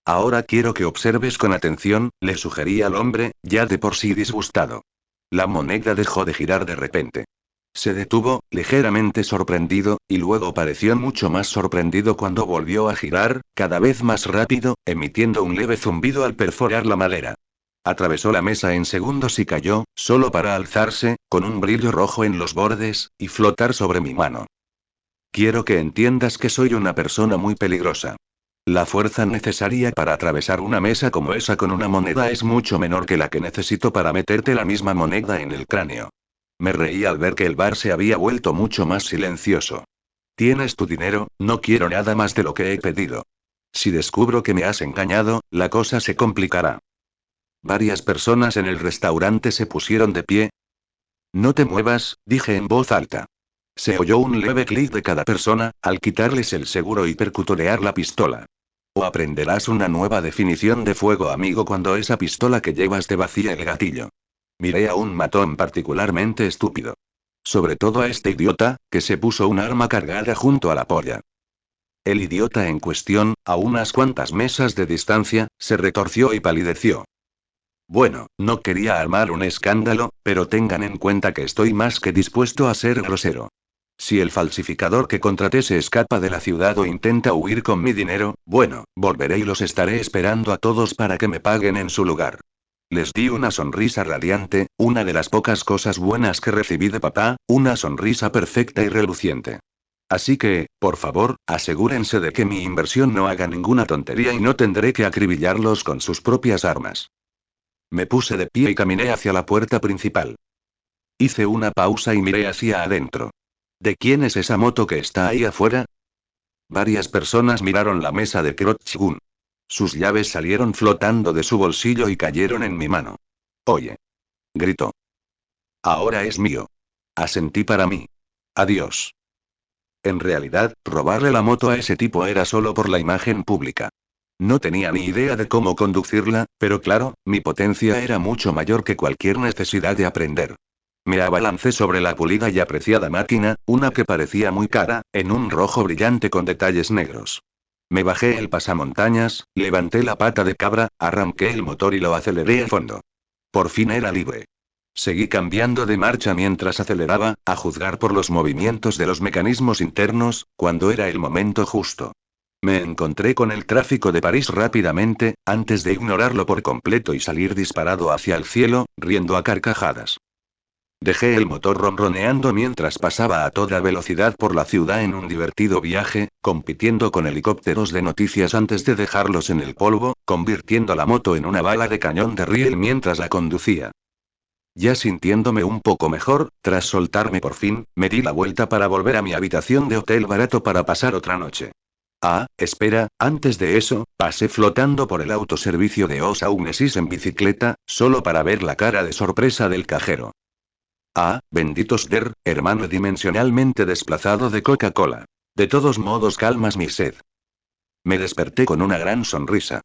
Ahora quiero que observes con atención, le sugerí al hombre, ya de por sí disgustado. La moneda dejó de girar de repente. Se detuvo, ligeramente sorprendido, y luego pareció mucho más sorprendido cuando volvió a girar, cada vez más rápido, emitiendo un leve zumbido al perforar la madera. Atravesó la mesa en segundos y cayó, solo para alzarse, con un brillo rojo en los bordes, y flotar sobre mi mano. Quiero que entiendas que soy una persona muy peligrosa. La fuerza necesaria para atravesar una mesa como esa con una moneda es mucho menor que la que necesito para meterte la misma moneda en el cráneo. Me reí al ver que el bar se había vuelto mucho más silencioso. Tienes tu dinero, no quiero nada más de lo que he pedido. Si descubro que me has engañado, la cosa se complicará. Varias personas en el restaurante se pusieron de pie. No te muevas, dije en voz alta. Se oyó un leve clic de cada persona, al quitarles el seguro y percutorear la pistola. O aprenderás una nueva definición de fuego amigo cuando esa pistola que llevas te vacíe el gatillo. Miré a un matón particularmente estúpido. Sobre todo a este idiota, que se puso un arma cargada junto a la polla. El idiota en cuestión, a unas cuantas mesas de distancia, se retorció y palideció. Bueno, no quería armar un escándalo, pero tengan en cuenta que estoy más que dispuesto a ser grosero. Si el falsificador que contraté se escapa de la ciudad o intenta huir con mi dinero, bueno, volveré y los estaré esperando a todos para que me paguen en su lugar. Les di una sonrisa radiante, una de las pocas cosas buenas que recibí de papá, una sonrisa perfecta y reluciente. Así que, por favor, asegúrense de que mi inversión no haga ninguna tontería y no tendré que acribillarlos con sus propias armas. Me puse de pie y caminé hacia la puerta principal. Hice una pausa y miré hacia adentro. ¿De quién es esa moto que está ahí afuera? Varias personas miraron la mesa de Kroch-gun. Sus llaves salieron flotando de su bolsillo y cayeron en mi mano. Oye. Gritó. Ahora es mío. Asentí para mí. Adiós. En realidad, robarle la moto a ese tipo era solo por la imagen pública. No tenía ni idea de cómo conducirla, pero claro, mi potencia era mucho mayor que cualquier necesidad de aprender. Me abalancé sobre la pulida y apreciada máquina, una que parecía muy cara, en un rojo brillante con detalles negros. Me bajé el pasamontañas, levanté la pata de cabra, arranqué el motor y lo aceleré a fondo. Por fin era libre. Seguí cambiando de marcha mientras aceleraba, a juzgar por los movimientos de los mecanismos internos, cuando era el momento justo. Me encontré con el tráfico de París rápidamente, antes de ignorarlo por completo y salir disparado hacia el cielo, riendo a carcajadas. Dejé el motor ronroneando mientras pasaba a toda velocidad por la ciudad en un divertido viaje, compitiendo con helicópteros de noticias antes de dejarlos en el polvo, convirtiendo la moto en una bala de cañón de riel mientras la conducía. Ya sintiéndome un poco mejor, tras soltarme por fin, me di la vuelta para volver a mi habitación de hotel barato para pasar otra noche. Ah, espera, antes de eso, pasé flotando por el autoservicio de Osa Unesis en bicicleta, solo para ver la cara de sorpresa del cajero. Ah, bendito Sder, hermano dimensionalmente desplazado de Coca-Cola. De todos modos calmas mi sed. Me desperté con una gran sonrisa.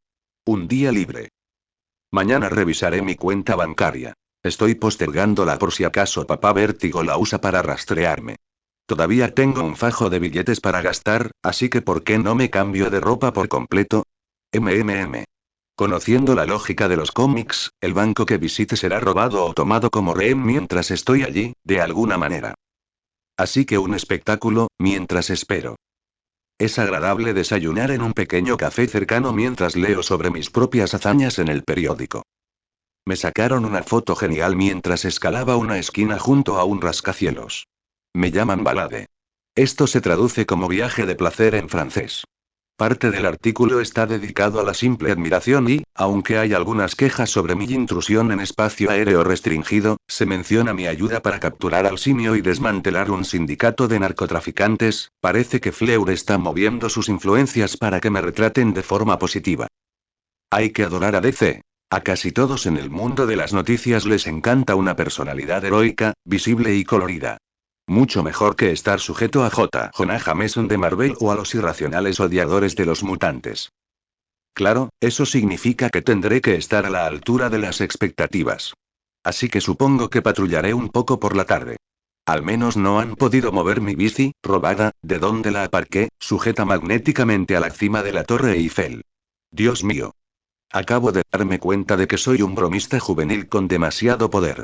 Un día libre. Mañana revisaré mi cuenta bancaria. Estoy postergándola por si acaso papá Vértigo la usa para rastrearme. Todavía tengo un fajo de billetes para gastar, así que ¿por qué no me cambio de ropa por completo? Conociendo la lógica de los cómics, el banco que visite será robado o tomado como rehén mientras estoy allí, de alguna manera. Así que un espectáculo, mientras espero. Es agradable desayunar en un pequeño café cercano mientras leo sobre mis propias hazañas en el periódico. Me sacaron una foto genial mientras escalaba una esquina junto a un rascacielos. Me llaman balade. Esto se traduce como viaje de placer en francés. Parte del artículo está dedicado a la simple admiración y, aunque hay algunas quejas sobre mi intrusión en espacio aéreo restringido, se menciona mi ayuda para capturar al simio y desmantelar un sindicato de narcotraficantes. Parece que Fleur está moviendo sus influencias para que me retraten de forma positiva. Hay que adorar a DC. A casi todos en el mundo de las noticias les encanta una personalidad heroica, visible y colorida. Mucho mejor que estar sujeto a J. Jonah Jameson de Marvel o a los irracionales odiadores de los mutantes. Claro, eso significa que tendré que estar a la altura de las expectativas. Así que supongo que patrullaré un poco por la tarde. Al menos no han podido mover mi bici, robada, de donde la aparqué, sujeta magnéticamente a la cima de la Torre Eiffel. Dios mío. Acabo de darme cuenta de que soy un bromista juvenil con demasiado poder.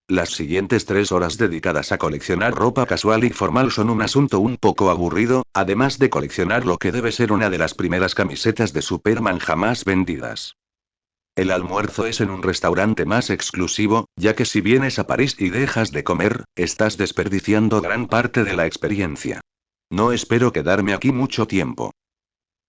Las siguientes 3 horas dedicadas a coleccionar ropa casual y formal son un asunto un poco aburrido, además de coleccionar lo que debe ser una de las primeras camisetas de Superman jamás vendidas. El almuerzo es en un restaurante más exclusivo, ya que si vienes a París y dejas de comer, estás desperdiciando gran parte de la experiencia. No espero quedarme aquí mucho tiempo.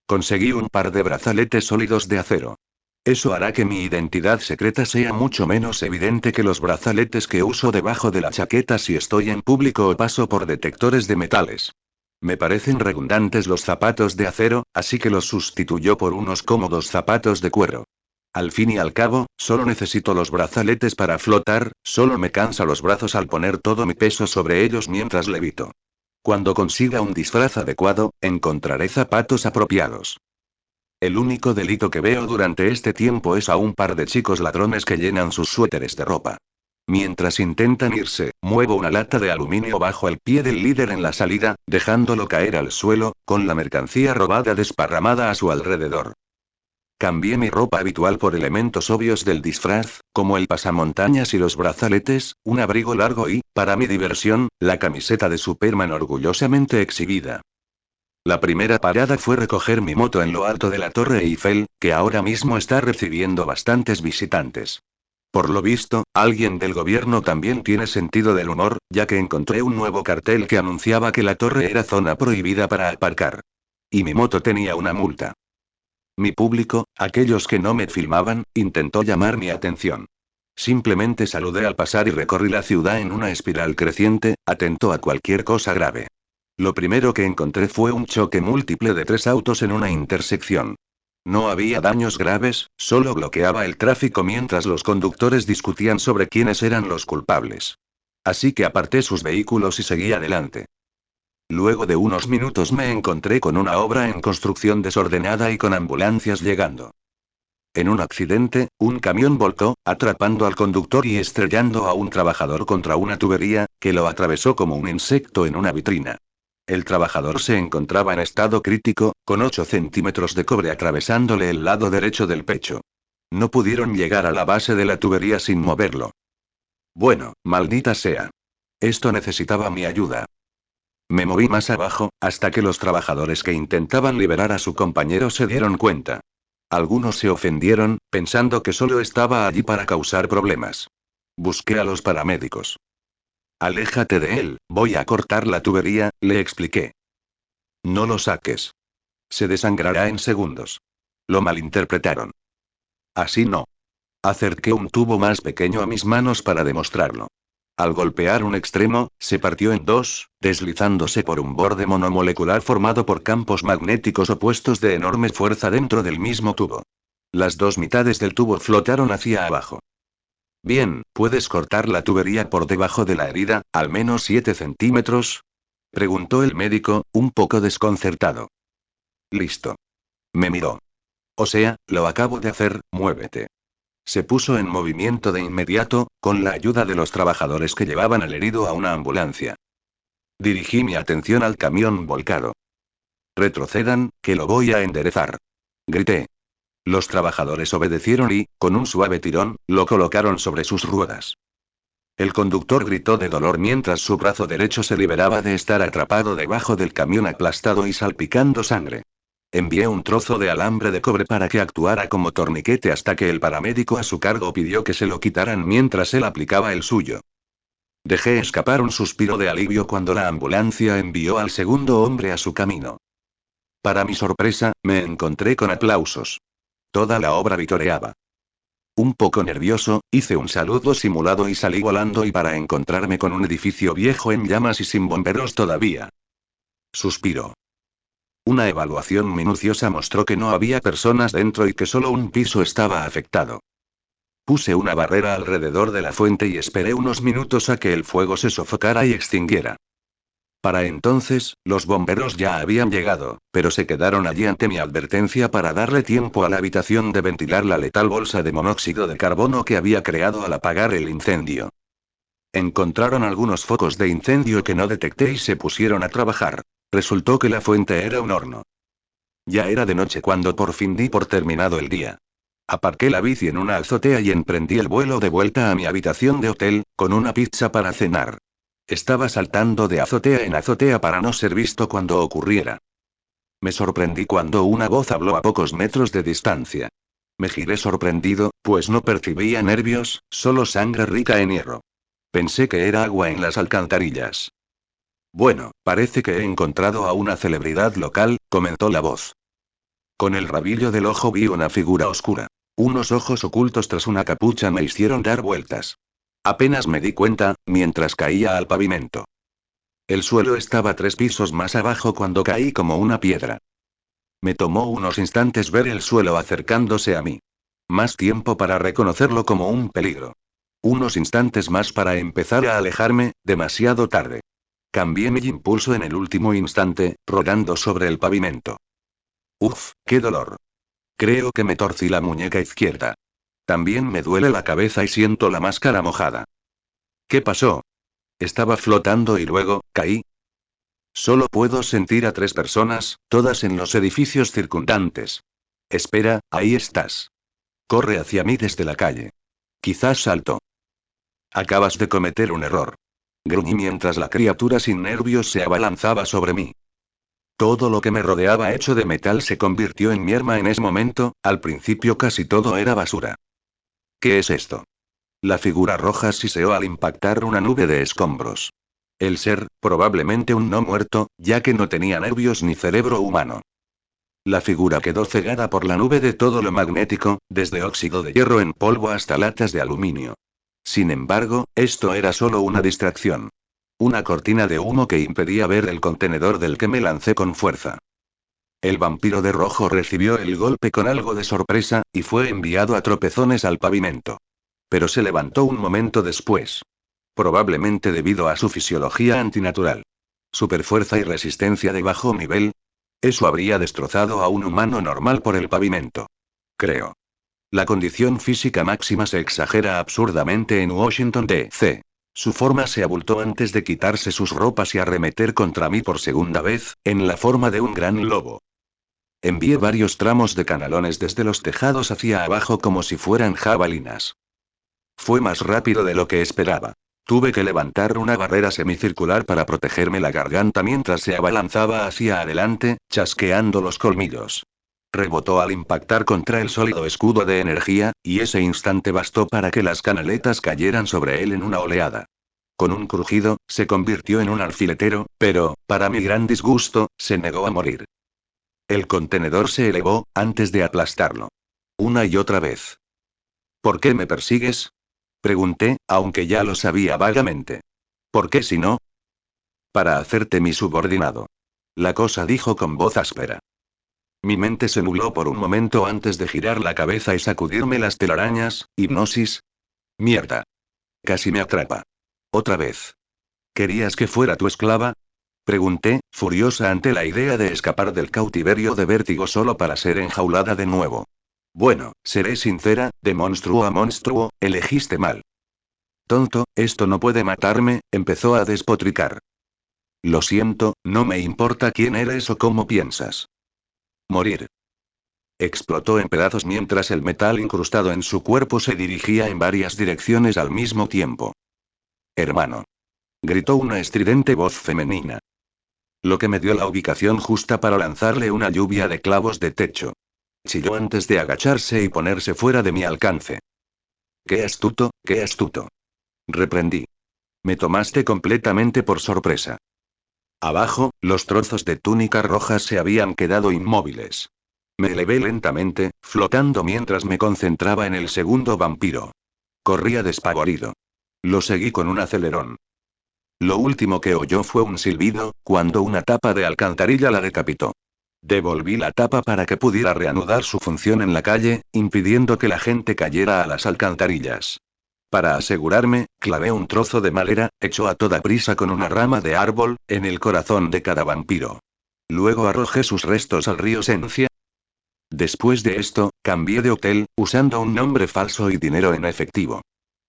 Conseguí un par de brazaletes sólidos de acero. Eso hará que mi identidad secreta sea mucho menos evidente que los brazaletes que uso debajo de la chaqueta si estoy en público o paso por detectores de metales. Me parecen redundantes los zapatos de acero, así que los sustituyo por unos cómodos zapatos de cuero. Al fin y al cabo, solo necesito los brazaletes para flotar, solo me cansa los brazos al poner todo mi peso sobre ellos mientras levito. Cuando consiga un disfraz adecuado, encontraré zapatos apropiados. El único delito que veo durante este tiempo es a un par de chicos ladrones que llenan sus suéteres de ropa. Mientras intentan irse, muevo una lata de aluminio bajo el pie del líder en la salida, dejándolo caer al suelo, con la mercancía robada desparramada a su alrededor. Cambié mi ropa habitual por elementos obvios del disfraz, como el pasamontañas y los brazaletes, un abrigo largo y, para mi diversión, la camiseta de Superman orgullosamente exhibida. La primera parada fue recoger mi moto en lo alto de la Torre Eiffel, que ahora mismo está recibiendo bastantes visitantes. Por lo visto, alguien del gobierno también tiene sentido del humor, ya que encontré un nuevo cartel que anunciaba que la torre era zona prohibida para aparcar. Y mi moto tenía una multa. Mi público, aquellos que no me filmaban, intentó llamar mi atención. Simplemente saludé al pasar y recorrí la ciudad en una espiral creciente, atento a cualquier cosa grave. Lo primero que encontré fue un choque múltiple de 3 autos en una intersección. No había daños graves, solo bloqueaba el tráfico mientras los conductores discutían sobre quiénes eran los culpables. Así que aparté sus vehículos y seguí adelante. Luego de unos minutos me encontré con una obra en construcción desordenada y con ambulancias llegando. En un accidente, un camión volcó, atrapando al conductor y estrellando a un trabajador contra una tubería, que lo atravesó como un insecto en una vitrina. El trabajador se encontraba en estado crítico, con 8 centímetros de cobre atravesándole el lado derecho del pecho. No pudieron llegar a la base de la tubería sin moverlo. Bueno, maldita sea. Esto necesitaba mi ayuda. Me moví más abajo, hasta que los trabajadores que intentaban liberar a su compañero se dieron cuenta. Algunos se ofendieron, pensando que solo estaba allí para causar problemas. Busqué a los paramédicos. Aléjate de él, voy a cortar la tubería, le expliqué. No lo saques. Se desangrará en segundos. Lo malinterpretaron. Así no. Acerqué un tubo más pequeño a mis manos para demostrarlo. Al golpear un extremo, se partió en dos, deslizándose por un borde monomolecular formado por campos magnéticos opuestos de enorme fuerza dentro del mismo tubo. Las dos mitades del tubo flotaron hacia abajo. Bien, ¿puedes cortar la tubería por debajo de la herida, al menos 7 centímetros? Preguntó el médico, un poco desconcertado. Listo. Me miró. O sea, lo acabo de hacer, muévete. Se puso en movimiento de inmediato, con la ayuda de los trabajadores que llevaban al herido a una ambulancia. Dirigí mi atención al camión volcado. Retrocedan, que lo voy a enderezar. Grité. Los trabajadores obedecieron y, con un suave tirón, lo colocaron sobre sus ruedas. El conductor gritó de dolor mientras su brazo derecho se liberaba de estar atrapado debajo del camión aplastado y salpicando sangre. Envié un trozo de alambre de cobre para que actuara como torniquete hasta que el paramédico a su cargo pidió que se lo quitaran mientras él aplicaba el suyo. Dejé escapar un suspiro de alivio cuando la ambulancia envió al segundo hombre a su camino. Para mi sorpresa, me encontré con aplausos. Toda la obra vitoreaba. Un poco nervioso, hice un saludo simulado y salí volando y para encontrarme con un edificio viejo en llamas y sin bomberos todavía. Suspiró. Una evaluación minuciosa mostró que no había personas dentro y que solo un piso estaba afectado. Puse una barrera alrededor de la fuente y esperé unos minutos a que el fuego se sofocara y extinguiera. Para entonces, los bomberos ya habían llegado, pero se quedaron allí ante mi advertencia para darle tiempo a la habitación de ventilar la letal bolsa de monóxido de carbono que había creado al apagar el incendio. Encontraron algunos focos de incendio que no detecté y se pusieron a trabajar. Resultó que la fuente era un horno. Ya era de noche cuando por fin di por terminado el día. Aparqué la bici en una azotea y emprendí el vuelo de vuelta a mi habitación de hotel, con una pizza para cenar. Estaba saltando de azotea en azotea para no ser visto cuando ocurriera. Me sorprendí cuando una voz habló a pocos metros de distancia. Me giré sorprendido, pues no percibía nervios, solo sangre rica en hierro. Pensé que era agua en las alcantarillas. Bueno, parece que he encontrado a una celebridad local, comentó la voz. Con el rabillo del ojo vi una figura oscura. Unos ojos ocultos tras una capucha me hicieron dar vueltas. Apenas me di cuenta, mientras caía al pavimento. El suelo estaba 3 pisos más abajo cuando caí como una piedra. Me tomó unos instantes ver el suelo acercándose a mí. Más tiempo para reconocerlo como un peligro. Unos instantes más para empezar a alejarme, demasiado tarde. Cambié mi impulso en el último instante, rodando sobre el pavimento. Uf, qué dolor. Creo que me torcí la muñeca izquierda. También me duele la cabeza y siento la máscara mojada. ¿Qué pasó? Estaba flotando y luego, caí. Solo puedo sentir a 3 personas, todas en los edificios circundantes. Espera, ahí estás. Corre hacia mí desde la calle. Quizás saltó. Acabas de cometer un error. Gruñí mientras la criatura sin nervios se abalanzaba sobre mí. Todo lo que me rodeaba hecho de metal se convirtió en mierda en ese momento, al principio casi todo era basura. ¿Qué es esto? La figura roja siseó al impactar una nube de escombros. El ser, probablemente un no muerto, ya que no tenía nervios ni cerebro humano. La figura quedó cegada por la nube de todo lo magnético, desde óxido de hierro en polvo hasta latas de aluminio. Sin embargo, esto era solo una distracción. Una cortina de humo que impedía ver el contenedor del que me lancé con fuerza. El vampiro de rojo recibió el golpe con algo de sorpresa, y fue enviado a tropezones al pavimento. Pero se levantó un momento después. Probablemente debido a su fisiología antinatural. Superfuerza y resistencia de bajo nivel. Eso habría destrozado a un humano normal por el pavimento. Creo. La condición física máxima se exagera absurdamente en Washington, D.C. Su forma se abultó antes de quitarse sus ropas y arremeter contra mí por segunda vez, en la forma de un gran lobo. Envié varios tramos de canalones desde los tejados hacia abajo como si fueran jabalinas. Fue más rápido de lo que esperaba. Tuve que levantar una barrera semicircular para protegerme la garganta mientras se abalanzaba hacia adelante, chasqueando los colmillos. Rebotó al impactar contra el sólido escudo de energía, y ese instante bastó para que las canaletas cayeran sobre él en una oleada. Con un crujido, se convirtió en un alfiletero, pero, para mi gran disgusto, se negó a morir. El contenedor se elevó, antes de aplastarlo. Una y otra vez. ¿Por qué me persigues? Pregunté, aunque ya lo sabía vagamente. ¿Por qué si no? Para hacerte mi subordinado. La cosa dijo con voz áspera. Mi mente se nubló por un momento antes de girar la cabeza y sacudirme las telarañas. ¿Hipnosis? Mierda. Casi me atrapa. Otra vez. ¿Querías que fuera tu esclava? Pregunté, furiosa ante la idea de escapar del cautiverio de vértigo solo para ser enjaulada de nuevo. Bueno, seré sincera, de monstruo a monstruo, elegiste mal. Tonto, esto no puede matarme, empezó a despotricar. Lo siento, no me importa quién eres o cómo piensas. Morir. Explotó en pedazos mientras el metal incrustado en su cuerpo se dirigía en varias direcciones al mismo tiempo. Hermano. Gritó una estridente voz femenina. Lo que me dio la ubicación justa para lanzarle una lluvia de clavos de techo. Chilló antes de agacharse y ponerse fuera de mi alcance. ¡Qué astuto, qué astuto! Reprendí. Me tomaste completamente por sorpresa. Abajo, los trozos de túnica rojas se habían quedado inmóviles. Me elevé lentamente, flotando mientras me concentraba en el segundo vampiro. Corría despavorido. Lo seguí con un acelerón. Lo último que oyó fue un silbido, cuando una tapa de alcantarilla la decapitó. Devolví la tapa para que pudiera reanudar su función en la calle, impidiendo que la gente cayera a las alcantarillas. Para asegurarme, clavé un trozo de madera, hecho a toda prisa con una rama de árbol, en el corazón de cada vampiro. Luego arrojé sus restos al río Sencia. Después de esto, cambié de hotel, usando un nombre falso y dinero en efectivo.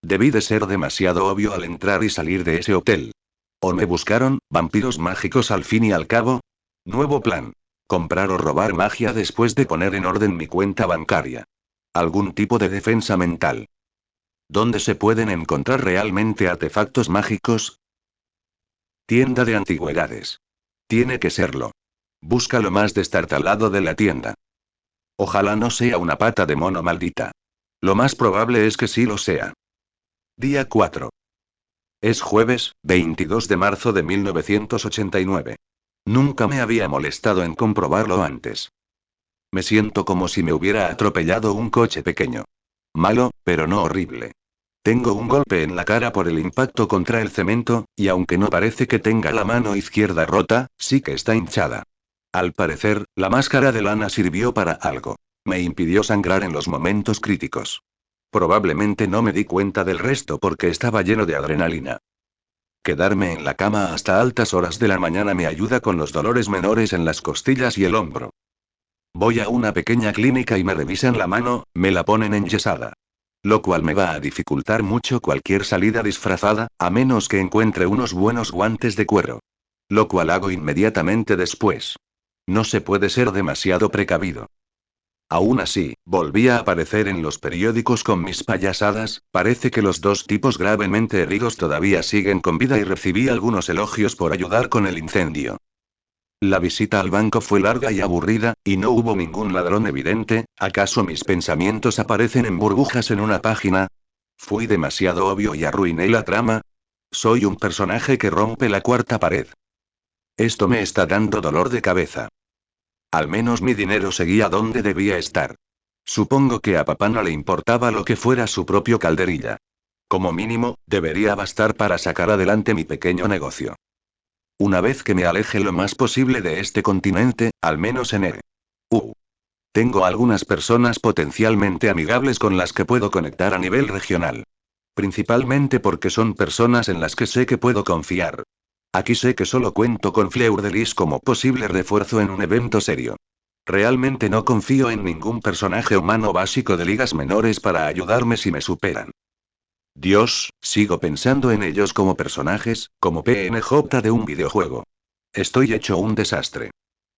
Debí de ser demasiado obvio al entrar y salir de ese hotel. ¿O me buscaron, vampiros mágicos al fin y al cabo? Nuevo plan. Comprar o robar magia después de poner en orden mi cuenta bancaria. Algún tipo de defensa mental. ¿Dónde se pueden encontrar realmente artefactos mágicos? Tienda de antigüedades. Tiene que serlo. Busca lo más destartalado de la tienda. Ojalá no sea una pata de mono maldita. Lo más probable es que sí lo sea. Día 4. Es jueves, 22 de marzo de 1989. Nunca me había molestado en comprobarlo antes. Me siento como si me hubiera atropellado un coche pequeño. Malo, pero no horrible. Tengo un golpe en la cara por el impacto contra el cemento, y aunque no parece que tenga la mano izquierda rota, sí que está hinchada. Al parecer, la máscara de lana sirvió para algo. Me impidió sangrar en los momentos críticos. Probablemente no me di cuenta del resto porque estaba lleno de adrenalina. Quedarme en la cama hasta altas horas de la mañana me ayuda con los dolores menores en las costillas y el hombro. Voy a una pequeña clínica y me revisan la mano, me la ponen enyesada. Lo cual me va a dificultar mucho cualquier salida disfrazada, a menos que encuentre unos buenos guantes de cuero. Lo cual hago inmediatamente después. No se puede ser demasiado precavido. Aún así, volví a aparecer en los periódicos con mis payasadas, parece que los dos tipos gravemente heridos todavía siguen con vida y recibí algunos elogios por ayudar con el incendio. La visita al banco fue larga y aburrida, y no hubo ningún ladrón evidente. ¿Acaso mis pensamientos aparecen en burbujas en una página? ¿Fui demasiado obvio y arruiné la trama? Soy un personaje que rompe la cuarta pared. Esto me está dando dolor de cabeza. Al menos mi dinero seguía donde debía estar. Supongo que a papá no le importaba lo que fuera su propio calderilla. Como mínimo, debería bastar para sacar adelante mi pequeño negocio. Una vez que me aleje lo más posible de este continente, al menos en EU. Tengo algunas personas potencialmente amigables con las que puedo conectar a nivel regional. Principalmente porque son personas en las que sé que puedo confiar. Aquí sé que solo cuento con Fleur de Lis como posible refuerzo en un evento serio. Realmente no confío en ningún personaje humano básico de ligas menores para ayudarme si me superan. Dios, sigo pensando en ellos como personajes, como PNJ de un videojuego. Estoy hecho un desastre.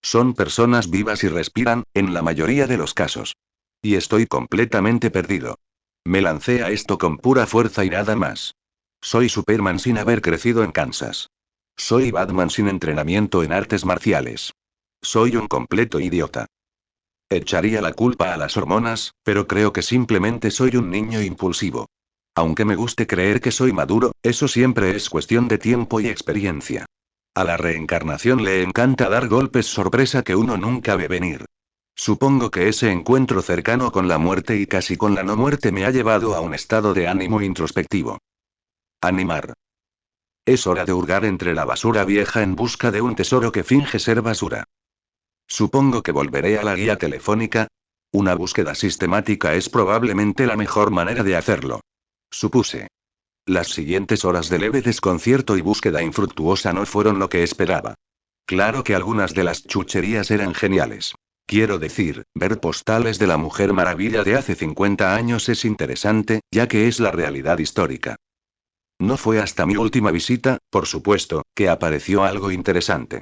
Son personas vivas y respiran, en la mayoría de los casos. Y estoy completamente perdido. Me lancé a esto con pura fuerza y nada más. Soy Superman sin haber crecido en Kansas. Soy Batman sin entrenamiento en artes marciales. Soy un completo idiota. Echaría la culpa a las hormonas, pero creo que simplemente soy un niño impulsivo. Aunque me guste creer que soy maduro, eso siempre es cuestión de tiempo y experiencia. A la reencarnación le encanta dar golpes sorpresa que uno nunca ve venir. Supongo que ese encuentro cercano con la muerte y casi con la no muerte me ha llevado a un estado de ánimo introspectivo. Animar. Es hora de hurgar entre la basura vieja en busca de un tesoro que finge ser basura. Supongo que volveré a la guía telefónica. Una búsqueda sistemática es probablemente la mejor manera de hacerlo. Supuse. Las siguientes horas de leve desconcierto y búsqueda infructuosa no fueron lo que esperaba. Claro que algunas de las chucherías eran geniales. Quiero decir, ver postales de la Mujer Maravilla de hace 50 años es interesante, ya que es la realidad histórica. No fue hasta mi última visita, por supuesto, que apareció algo interesante.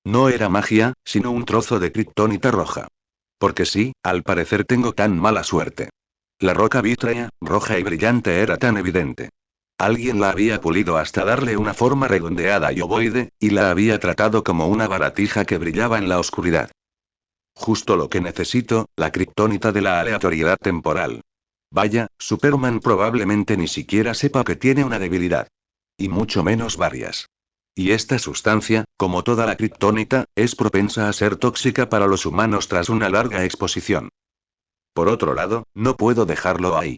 No era magia, sino un trozo de kriptonita roja. Porque sí, al parecer tengo tan mala suerte. La roca vítrea, roja y brillante era tan evidente. Alguien la había pulido hasta darle una forma redondeada y ovoide, y la había tratado como una baratija que brillaba en la oscuridad. Justo lo que necesito, la kriptonita de la aleatoriedad temporal. Vaya, Superman probablemente ni siquiera sepa que tiene una debilidad. Y mucho menos varias. Y esta sustancia, como toda la kriptonita, es propensa a ser tóxica para los humanos tras una larga exposición. Por otro lado, no puedo dejarlo ahí.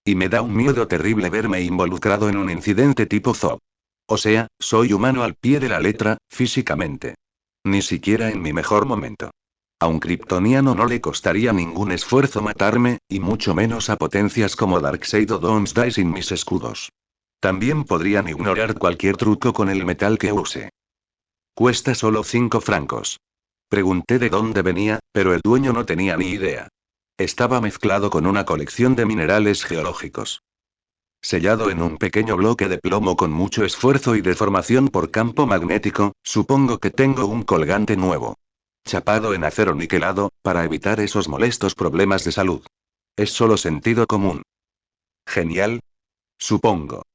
Y me da un miedo terrible verme involucrado en un incidente tipo zoo. O sea, soy humano al pie de la letra, físicamente. Ni siquiera en mi mejor momento. A un kryptoniano no le costaría ningún esfuerzo matarme, y mucho menos a potencias como Darkseid o Doomsday sin mis escudos. También podrían ignorar cualquier truco con el metal que use. Cuesta solo 5 francos. Pregunté de dónde venía, pero el dueño no tenía ni idea. Estaba mezclado con una colección de minerales geológicos. Sellado en un pequeño bloque de plomo con mucho esfuerzo y deformación por campo magnético, supongo que tengo un colgante nuevo. Chapado en acero niquelado, para evitar esos molestos problemas de salud. Es solo sentido común. Genial. Supongo.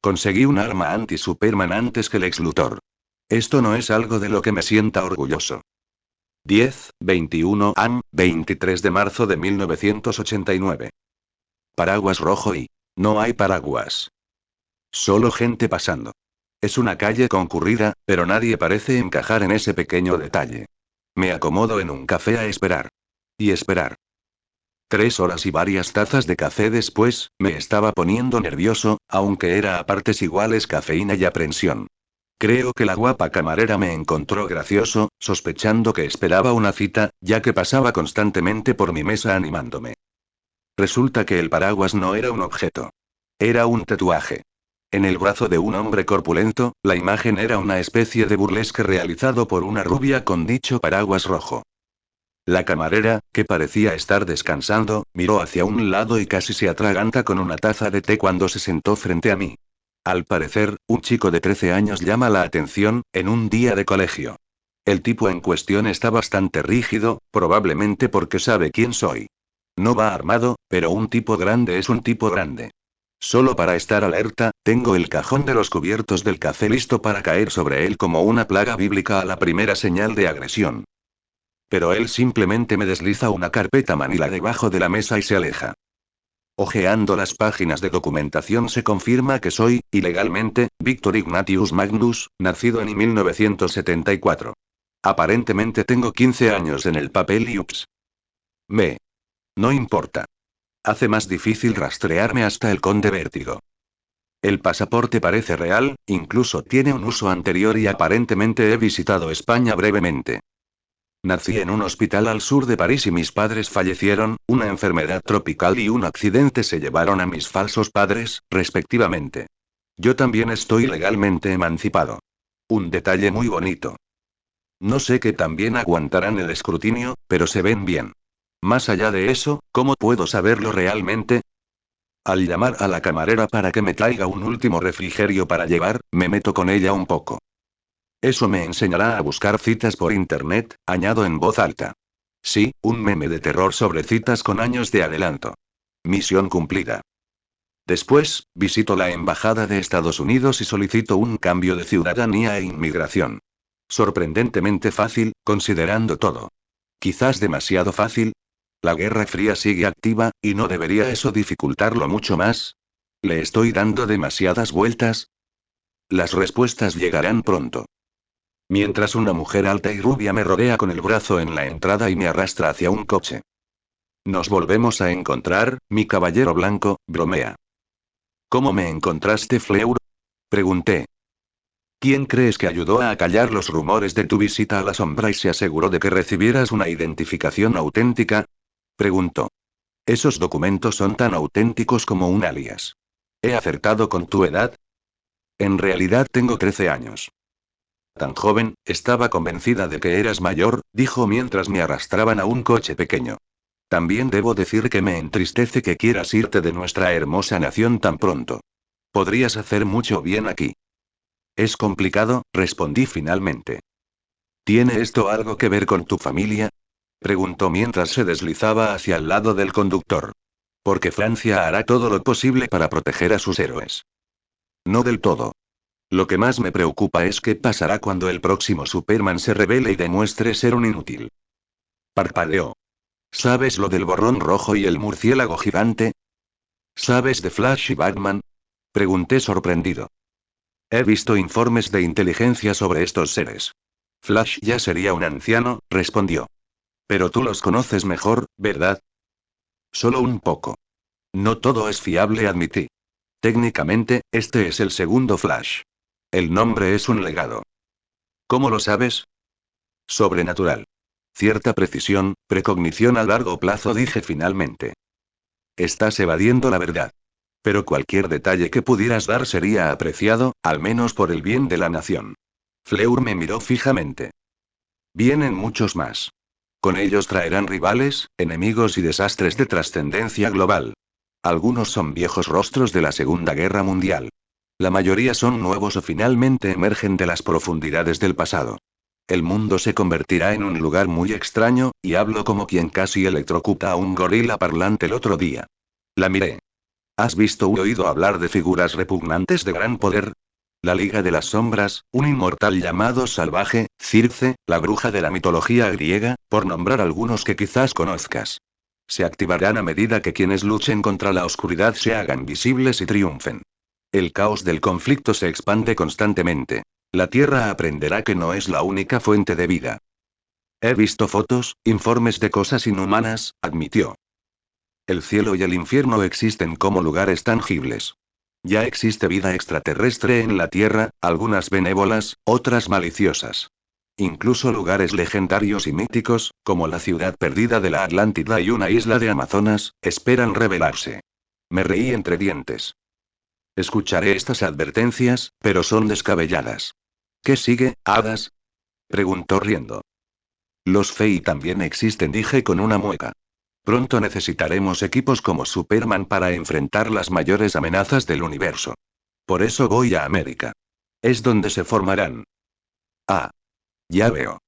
Conseguí un arma anti-Superman antes que Lex Luthor. Esto no es algo de lo que me sienta orgulloso. 23 de marzo de 1989. Paraguas rojo y... no hay paraguas. Solo gente pasando. Es una calle concurrida, pero nadie parece encajar en ese pequeño detalle. Me acomodo en un café a esperar. Y esperar. 3 horas y varias tazas de café después, me estaba poniendo nervioso, aunque era a partes iguales cafeína y aprensión. Creo que la guapa camarera me encontró gracioso, sospechando que esperaba una cita, ya que pasaba constantemente por mi mesa animándome. Resulta que el paraguas no era un objeto. Era un tatuaje. En el brazo de un hombre corpulento, la imagen era una especie de burlesque realizado por una rubia con dicho paraguas rojo. La camarera, que parecía estar descansando, miró hacia un lado y casi se atraganta con una taza de té cuando se sentó frente a mí. Al parecer, un chico de 13 años llama la atención, en un día de colegio. El tipo en cuestión está bastante rígido, probablemente porque sabe quién soy. No va armado, pero un tipo grande es un tipo grande. Solo para estar alerta, tengo el cajón de los cubiertos del café listo para caer sobre él como una plaga bíblica a la primera señal de agresión. Pero él simplemente me desliza una carpeta manila debajo de la mesa y se aleja. Ojeando las páginas de documentación se confirma que soy, ilegalmente, Victor Ignatius Magnus, nacido en 1974. Aparentemente tengo 15 años en el papel y ups. No importa. Hace más difícil rastrearme hasta el Conde Vértigo. El pasaporte parece real, incluso tiene un uso anterior y aparentemente he visitado España brevemente. Nací en un hospital al sur de París y mis padres fallecieron, una enfermedad tropical y un accidente se llevaron a mis falsos padres, respectivamente. Yo también estoy legalmente emancipado. Un detalle muy bonito. No sé que también aguantarán el escrutinio, pero se ven bien. Más allá de eso, ¿cómo puedo saberlo realmente? Al llamar a la camarera para que me traiga un último refrigerio para llevar, me meto con ella un poco. Eso me enseñará a buscar citas por internet, añado en voz alta. Sí, un meme de terror sobre citas con años de adelanto. Misión cumplida. Después, visito la Embajada de Estados Unidos y solicito un cambio de ciudadanía e inmigración. Sorprendentemente fácil, considerando todo. Quizás demasiado fácil. La Guerra Fría sigue activa, ¿y no debería eso dificultarlo mucho más? ¿Le estoy dando demasiadas vueltas? Las respuestas llegarán pronto. Mientras una mujer alta y rubia me rodea con el brazo en la entrada y me arrastra hacia un coche. Nos volvemos a encontrar, mi caballero blanco, bromea. ¿Cómo me encontraste, Fleur? Pregunté. ¿Quién crees que ayudó a acallar los rumores de tu visita a la sombra y se aseguró de que recibieras una identificación auténtica? Preguntó. Esos documentos son tan auténticos como un alias. ¿He acertado con tu edad? En realidad tengo 13 años. Tan joven, estaba convencida de que eras mayor, dijo mientras me arrastraban a un coche pequeño. También debo decir que me entristece que quieras irte de nuestra hermosa nación tan pronto. Podrías hacer mucho bien aquí. Es complicado, respondí finalmente. ¿Tiene esto algo que ver con tu familia? Preguntó mientras se deslizaba hacia el lado del conductor. Porque Francia hará todo lo posible para proteger a sus héroes. No del todo. Lo que más me preocupa es qué pasará cuando el próximo Superman se revele y demuestre ser un inútil. Parpadeó. ¿Sabes lo del borrón rojo y el murciélago gigante? ¿Sabes de Flash y Batman? Pregunté sorprendido. He visto informes de inteligencia sobre estos seres. Flash ya sería un anciano, respondió. Pero tú los conoces mejor, ¿verdad? Solo un poco. No todo es fiable, admití. Técnicamente, este es el segundo Flash. El nombre es un legado. ¿Cómo lo sabes? Sobrenatural. Cierta precisión, precognición a largo plazo, dije finalmente. Estás evadiendo la verdad. Pero cualquier detalle que pudieras dar sería apreciado, al menos por el bien de la nación. Fleur me miró fijamente. Vienen muchos más. Con ellos traerán rivales, enemigos y desastres de trascendencia global. Algunos son viejos rostros de la Segunda Guerra Mundial. La mayoría son nuevos o finalmente emergen de las profundidades del pasado. El mundo se convertirá en un lugar muy extraño, y hablo como quien casi electrocuta a un gorila parlante el otro día. La miré. ¿Has visto u oído hablar de figuras repugnantes de gran poder? La Liga de las Sombras, un inmortal llamado Salvaje, Circe, la bruja de la mitología griega, por nombrar algunos que quizás conozcas. Se activarán a medida que quienes luchen contra la oscuridad se hagan visibles y triunfen. El caos del conflicto se expande constantemente. La Tierra aprenderá que no es la única fuente de vida. He visto fotos, informes de cosas inhumanas, admitió. El cielo y el infierno existen como lugares tangibles. Ya existe vida extraterrestre en la Tierra, algunas benévolas, otras maliciosas. Incluso lugares legendarios y míticos, como la ciudad perdida de la Atlántida y una isla de Amazonas, esperan revelarse. Me reí entre dientes. Escucharé estas advertencias, pero son descabelladas. ¿Qué sigue, hadas? Preguntó riendo. Los Fey también existen, dije con una mueca. Pronto necesitaremos equipos como Superman para enfrentar las mayores amenazas del universo. Por eso voy a América. Es donde se formarán. Ah. Ya veo.